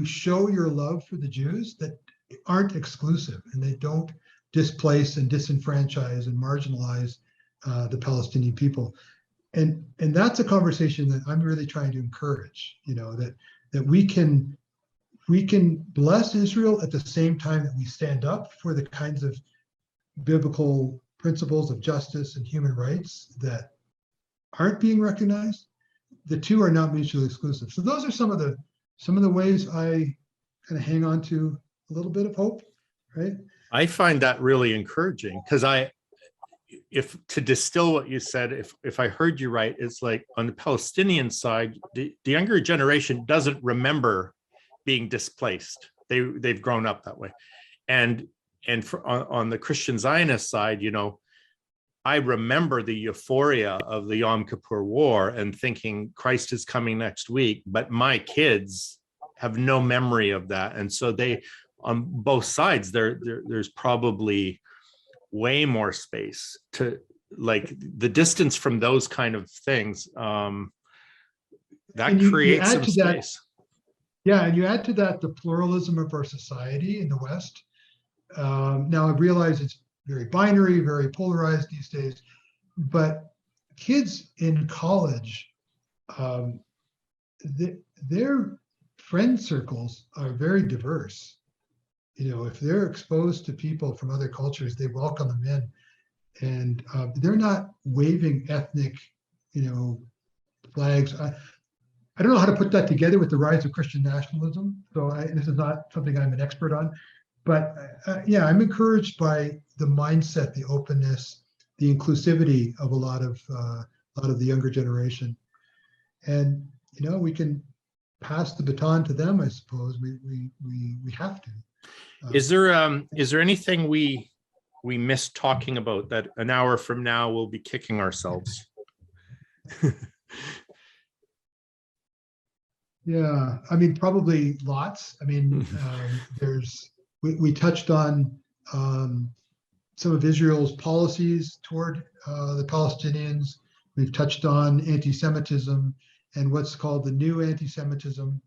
show your love for the Jews that aren't exclusive, and they don't displace and disenfranchise and marginalize the Palestinian people. And that's a conversation that I'm really trying to encourage, that we can bless Israel at the same time that we stand up for the kinds of biblical principles of justice and human rights that aren't being recognized. The two are not mutually exclusive. So those are some of the ways I kind of hang on to a little bit of hope, right? I find that really encouraging, because if to distill what you said, if I heard you right, it's like on the Palestinian side, the younger generation doesn't remember being displaced. They've grown up that way, and on the Christian Zionist side, I remember the euphoria of the Yom Kippur War and thinking Christ is coming next week, but my kids have no memory of that, and so they, on both sides, there's probably way more space to, like, the distance from those kind of things, that creates some space. Yeah, and you add to that the pluralism of our society in the West. Now I realize it's very binary, very polarized these days, but kids in college, their friend circles are very diverse. If they're exposed to people from other cultures, they welcome them in, and they're not waving ethnic, flags. I don't know how to put that together with the rise of Christian nationalism. So this is not something I'm an expert on, but yeah, I'm encouraged by the mindset, the openness, the inclusivity of a lot of the younger generation, and we can pass the baton to them. I suppose we have to. Is there anything we missed talking about that an hour from now we'll be kicking ourselves? Yeah, I mean, probably lots. I mean, we touched on some of Israel's policies toward the Palestinians. We've touched on anti-Semitism and what's called the new anti-Semitism.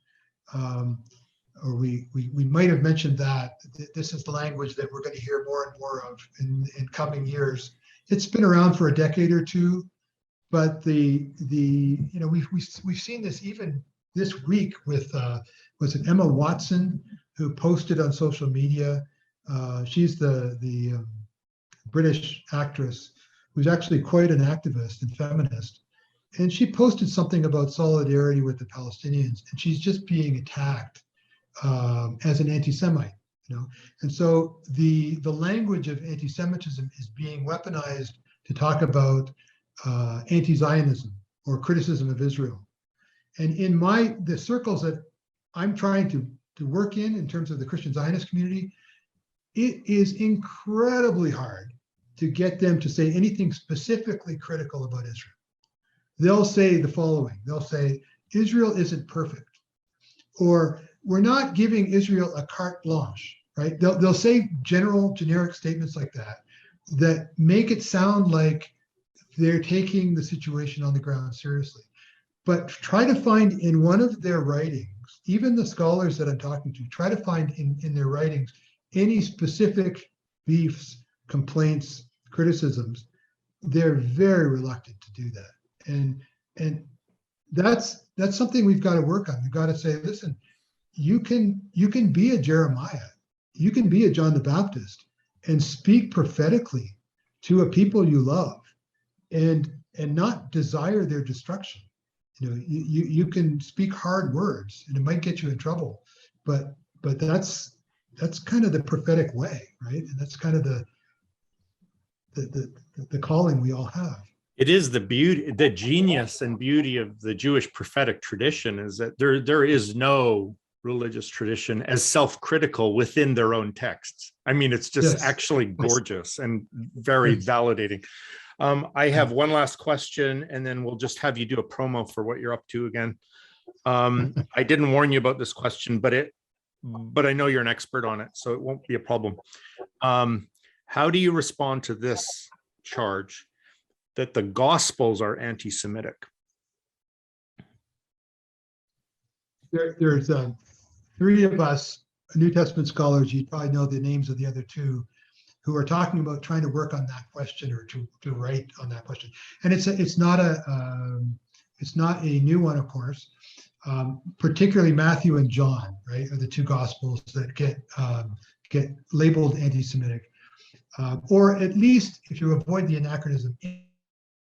Or we might have mentioned that this is the language that we're going to hear more and more of in coming years. It's been around for a decade or two, but we've seen this even this week with was it Emma Watson, who posted on social media. She's the British actress who's actually quite an activist and feminist, and she posted something about solidarity with the Palestinians, and she's just being attacked as an anti-Semite, and so the language of anti-Semitism is being weaponized to talk about anti-Zionism or criticism of Israel. And in the circles that I'm trying to work in terms of the Christian Zionist community, it is incredibly hard to get them to say anything specifically critical about Israel. They'll say the following. They'll say, Israel isn't perfect, or we're not giving Israel a carte blanche, right? They'll say generic statements like that make it sound like they're taking the situation on the ground seriously. But try to find in one of their writings, even the scholars that I'm talking to, try to find in their writings any specific beefs, complaints, criticisms. They're very reluctant to do that. And that's something we've got to work on. We've got to say, listen, you can be a Jeremiah, you can be a John the Baptist and speak prophetically to a people you love and not desire their destruction. You can speak hard words and it might get you in trouble, but that's that's kind of the prophetic way, right? And that's kind of the calling we all have. It is the beauty, the genius and beauty of the Jewish prophetic tradition is that there is no religious tradition as self-critical within their own texts. I mean, it's just Yes. actually gorgeous and very Yes. validating. I have one last question, and then we'll just have you do a promo for what you're up to again. I didn't warn you about this question, but I know you're an expert on it, so it won't be a problem. How do you respond to this charge that the Gospels are anti-Semitic? There's three of us New Testament scholars, you probably know the names of the other two, who are talking about trying to work on that question or to write on that question. And it's not a new one, of course. Particularly Matthew and John, right, are the two Gospels that get labeled anti-Semitic, or at least if you avoid the anachronism,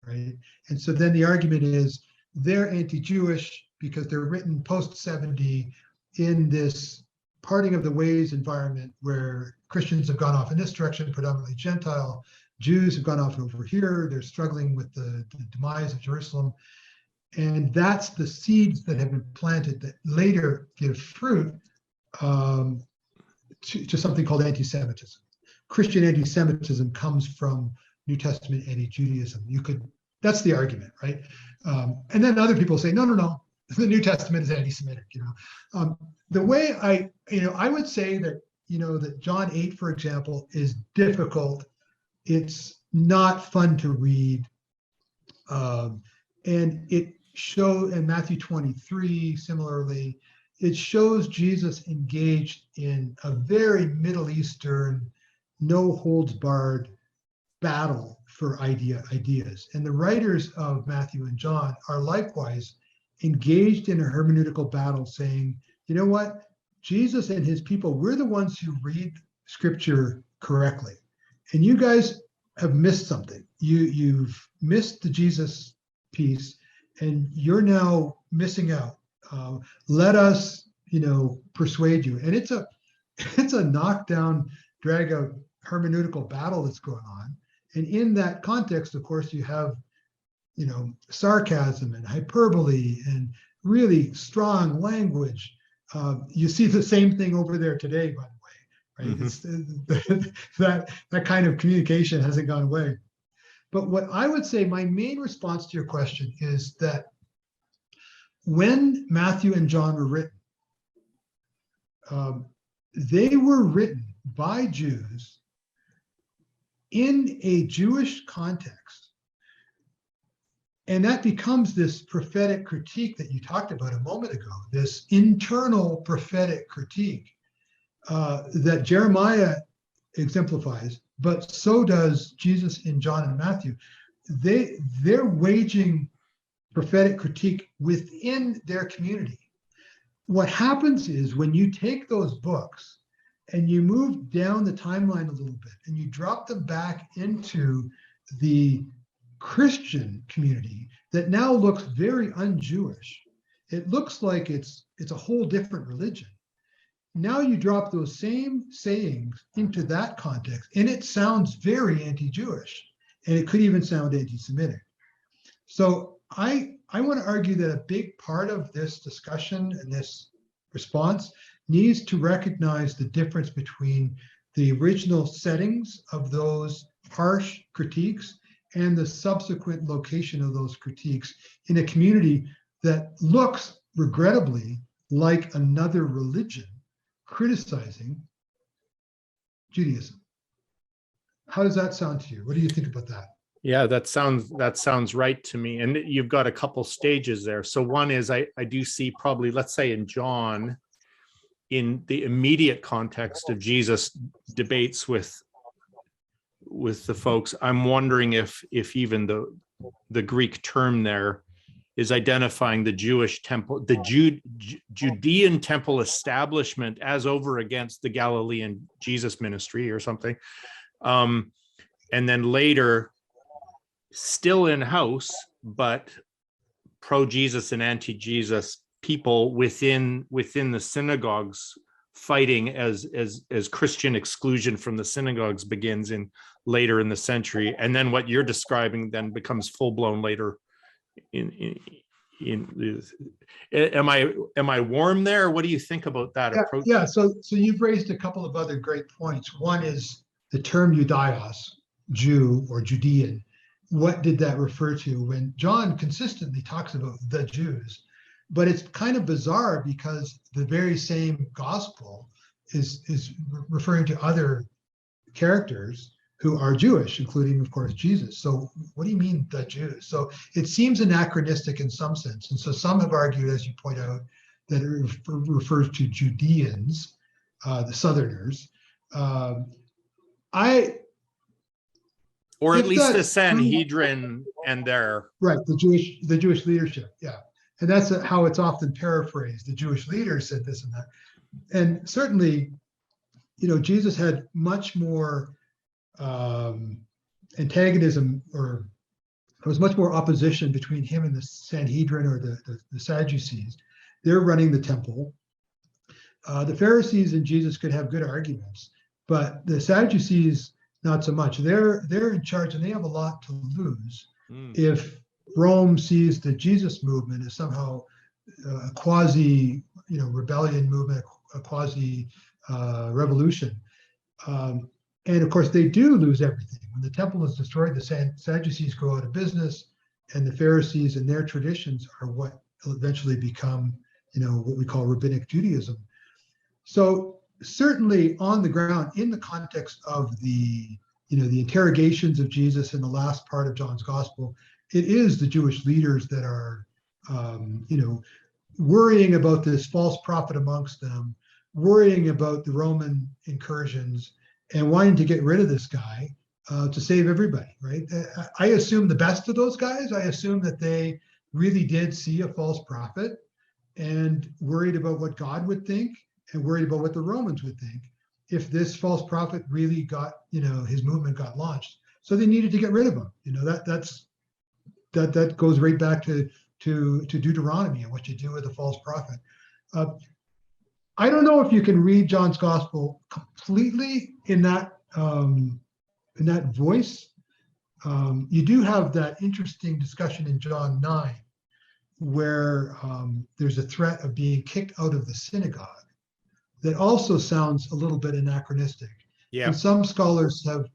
right? And so then the argument is they're anti-Jewish because they're written post-70 in this parting of the ways environment where Christians have gone off in this direction, predominantly Gentile. Jews have gone off over here. They're struggling with the demise of Jerusalem. And that's the seeds that have been planted that later give fruit to something called anti-Semitism. Christian anti-Semitism comes from New Testament anti-Judaism. That's the argument, right? And then other people say, no, the New Testament is anti-Semitic. The way I would say that that John 8, for example, is difficult. It's not fun to read, and it shows in Matthew 23 similarly. It shows Jesus engaged in a very Middle Eastern, no holds barred battle for ideas. And the writers of Matthew and John are likewise engaged in a hermeneutical battle saying, you know what? Jesus and his people, we're the ones who read scripture correctly. And you guys have missed something. You've missed the Jesus piece and you're now missing out. Let us, persuade you. And it's a knockdown, drag out hermeneutical battle that's going on. And in that context, of course, you have, sarcasm and hyperbole and really strong language. You see the same thing over there today, by the way, right? Mm-hmm. That kind of communication hasn't gone away. But what I would say, my main response to your question is that when Matthew and John were written, they were written by Jews in a Jewish context. And that becomes this prophetic critique that you talked about a moment ago, this internal prophetic critique that Jeremiah exemplifies, but so does Jesus in John and Matthew. They're waging prophetic critique within their community. What happens is when you take those books and you move down the timeline a little bit and you drop them back into the Christian community that now looks very un-Jewish. It looks like it's a whole different religion. Now you drop those same sayings into that context and it sounds very anti-Jewish, and it could even sound anti-Semitic. So I want to argue that a big part of this discussion and this response needs to recognize the difference between the original settings of those harsh critiques and the subsequent location of those critiques in a community that looks, regrettably, like another religion criticizing Judaism. How does that sound to you? What do you think about that? Yeah, that sounds right to me. And you've got a couple stages there. So one is I do see probably, let's say in John, in the immediate context of Jesus' debates with the folks, I'm wondering if even the Greek term there is identifying the Jewish temple, the Judean temple establishment as over against the Galilean Jesus ministry or something. And then later, still in-house, but pro-Jesus and anti-Jesus people within the synagogues fighting as Christian exclusion from the synagogues begins in later in the century, and then what you're describing then becomes full blown later. Am I warm there? What do you think about that approach? Yeah. So you've raised a couple of other great points. One is the term Judaios, Jew or Judean. What did that refer to? When John consistently talks about the Jews, but it's kind of bizarre because the very same gospel is referring to other characters who are Jewish, including, of course, Jesus. So what do you mean the Jews? So it seems anachronistic in some sense. And so some have argued, as you point out, that it refers to Judeans, the Southerners. Or at least the Sanhedrin and their right, the Jewish leadership, yeah, and that's how it's often paraphrased. The Jewish leaders said this and that, and certainly, Jesus had much more antagonism, or there was much more opposition between him and the Sanhedrin or the Sadducees. They're running the temple. The Pharisees and Jesus could have good arguments, but the Sadducees, not so much. They're in charge, and they have a lot to lose if Rome sees the Jesus movement as somehow a quasi, rebellion movement, a quasi revolution. And of course, they do lose everything. When the temple is destroyed, the Sadducees go out of business, and the Pharisees and their traditions are what eventually become, what we call rabbinic Judaism. So certainly on the ground, in the context of the interrogations of Jesus in the last part of John's gospel, it is the Jewish leaders that are, worrying about this false prophet amongst them, worrying about the Roman incursions, and wanting to get rid of this guy to save everybody, right? I assume the best of those guys. I assume that they really did see a false prophet and worried about what God would think and worried about what the Romans would think if this false prophet really got, his movement got launched. So they needed to get rid of him. That goes right back to Deuteronomy and what you do with a false prophet. I don't know if you can read John's gospel completely in that voice. You do have that interesting discussion in John 9, where there's a threat of being kicked out of the synagogue that also sounds a little bit anachronistic. Yeah. And some scholars have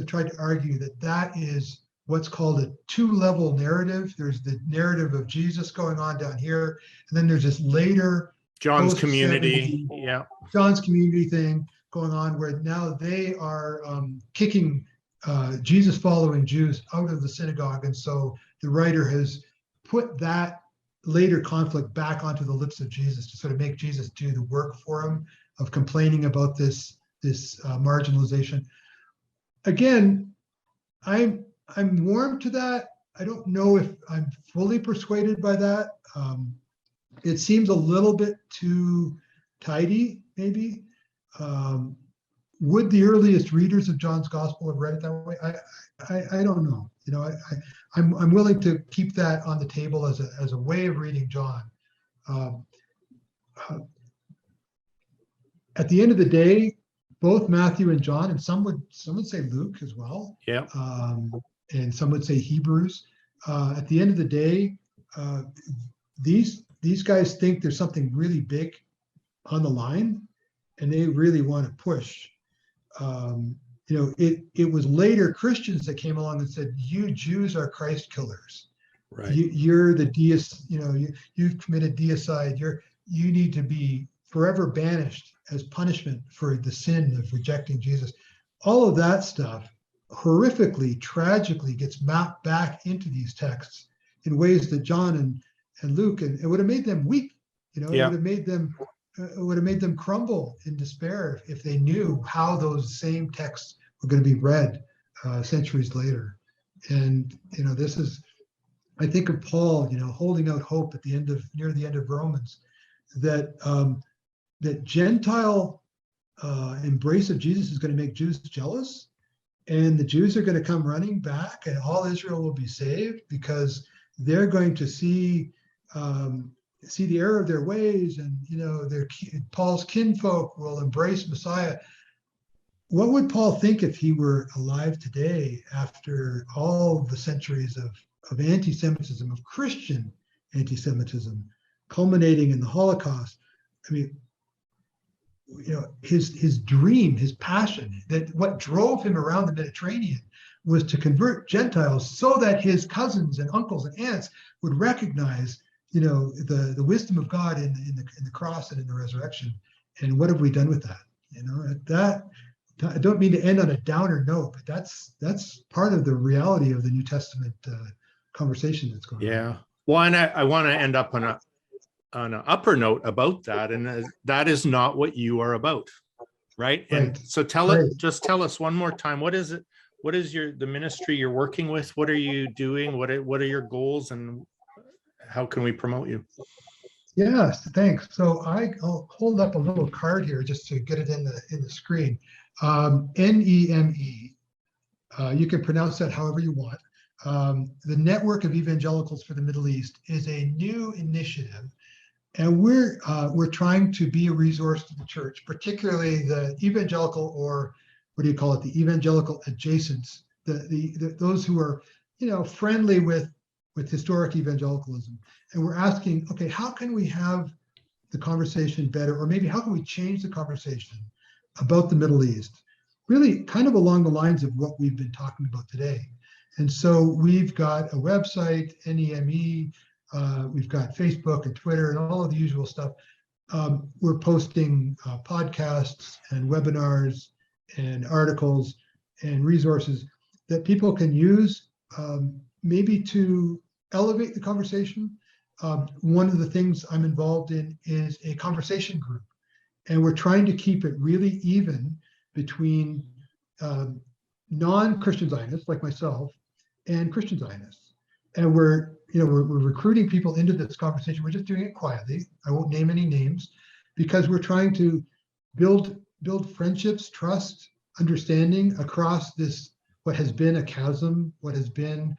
tried to argue that is what's called a two-level narrative. There's the narrative of Jesus going on down here, and then there's this later John's community, John's community thing going on, where now they are kicking Jesus following Jews out of the synagogue. And so the writer has put that later conflict back onto the lips of Jesus to sort of make Jesus do the work for him of complaining about this marginalization. Again, I'm warm to that. I don't know if I'm fully persuaded by that. It seems a little bit too tidy, maybe. Would the earliest readers of John's gospel have read it that way? I don't know. I'm willing to keep that on the table as a way of reading John. At the end of the day, both Matthew and John, and some would say Luke as well. Yeah. And some would say Hebrews. At the end of the day, these guys think there's something really big on the line, and they really want to push. It was later Christians that came along and said, "You Jews are Christ killers. Right. You're the deist. You've committed deicide. You need to be forever banished as punishment for the sin of rejecting Jesus." All of that stuff horrifically, tragically gets mapped back into these texts in ways that John and Luke, and it would have made them weep. It would have made them crumble in despair if they knew how those same texts were going to be read centuries later. And this is, I think of Paul, holding out hope at near the end of Romans, that Gentile embrace of Jesus is going to make Jews jealous, and the Jews are going to come running back, and all Israel will be saved because they're going to see see the error of their ways, and Paul's kinfolk will embrace Messiah. What would Paul think if he were alive today after all the centuries of anti-Semitism, of Christian anti-Semitism, culminating in the Holocaust? I mean, his dream, his passion, that what drove him around the Mediterranean was to convert Gentiles so that his cousins and uncles and aunts would recognize, the wisdom of God in the cross and in the resurrection. And what have we done with that? I don't mean to end on a downer note, but that's part of the reality of the New Testament conversation that's going on. Yeah. Well, and I want to end up on an upper note about that, and that is not what you are about, right? And so tell us one more time, what is it? What is the ministry you're working with? What are you doing? What are your goals, and how can we promote you? Yes, thanks. So I'll hold up a little card here just to get it in the screen. NEME. You can pronounce that however you want. The Network of Evangelicals for the Middle East is a new initiative, and we're trying to be a resource to the church, particularly the evangelical, or what do you call it, the evangelical adjacents, those who are friendly with historic evangelicalism. And we're asking, okay, how can we have the conversation better, or maybe how can we change the conversation about the Middle East, really kind of along the lines of what we've been talking about today. And so we've got a website, NEME, we've got Facebook and Twitter and all of the usual stuff. We're posting podcasts and webinars and articles and resources that people can use, maybe to elevate the conversation. One of the things I'm involved in is a conversation group, and we're trying to keep it really even between non-Christian Zionists like myself and Christian Zionists. And we're recruiting people into this conversation. We're just doing it quietly. I won't name any names, because we're trying to build friendships, trust, understanding across this, what has been a chasm, what has been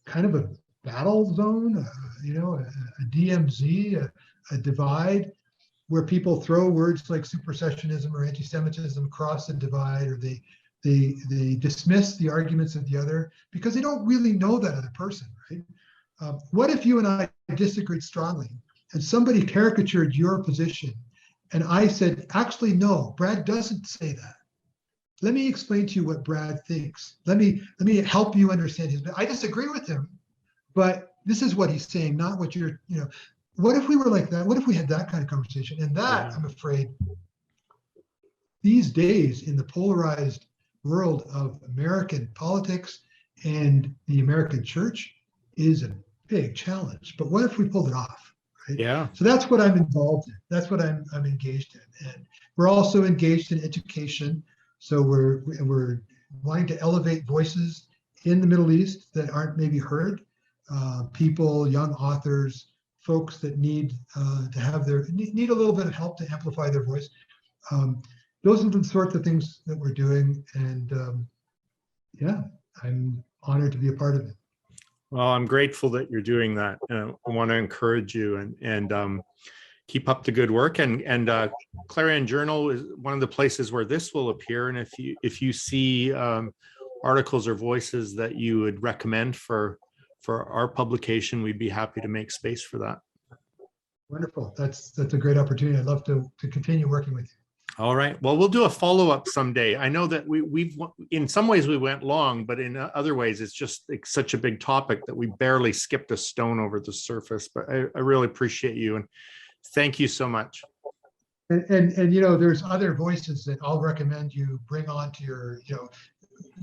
kind of a battle zone, a DMZ, a divide, where people throw words like supersessionism or anti-Semitism across the divide, or they dismiss the arguments of the other because they don't really know that other person, right? What if you and I disagreed strongly and somebody caricatured your position, and I said, actually, no, Brad doesn't say that. Let me explain to you what Brad thinks. Let me help you understand his. I disagree with him, but this is what he's saying, not what you're. What if we were like that? What if we had that kind of conversation? And that, I'm afraid, these days in the polarized world of American politics and the American church, is a big challenge. But what if we pulled it off? Right? Yeah. So that's what I'm involved in. That's what I'm engaged in. And we're also engaged in education. So we're wanting to elevate voices in the Middle East that aren't maybe heard. People, young authors, folks that need to have need a little bit of help to amplify their voice. Those are the sorts of things that we're doing, and I'm honored to be a part of it. Well, I'm grateful that you're doing that. I want to encourage you and keep up the good work. And Clarion Journal is one of the places where this will appear. And if you see articles or voices that you would recommend for our publication, we'd be happy to make space for that. Wonderful. That's a great opportunity. I'd love to continue working with you. All right. Well, we'll do a follow-up someday. I know that we've in some ways we went long, but in other ways it's just like such a big topic that we barely skipped a stone over the surface. But I really appreciate you, and thank you so much. And there's other voices that I'll recommend you bring on to your,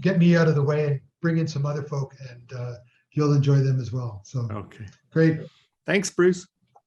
get me out of the way and bring in some other folk, and you'll enjoy them as well. So okay, great. Thanks, Bruce.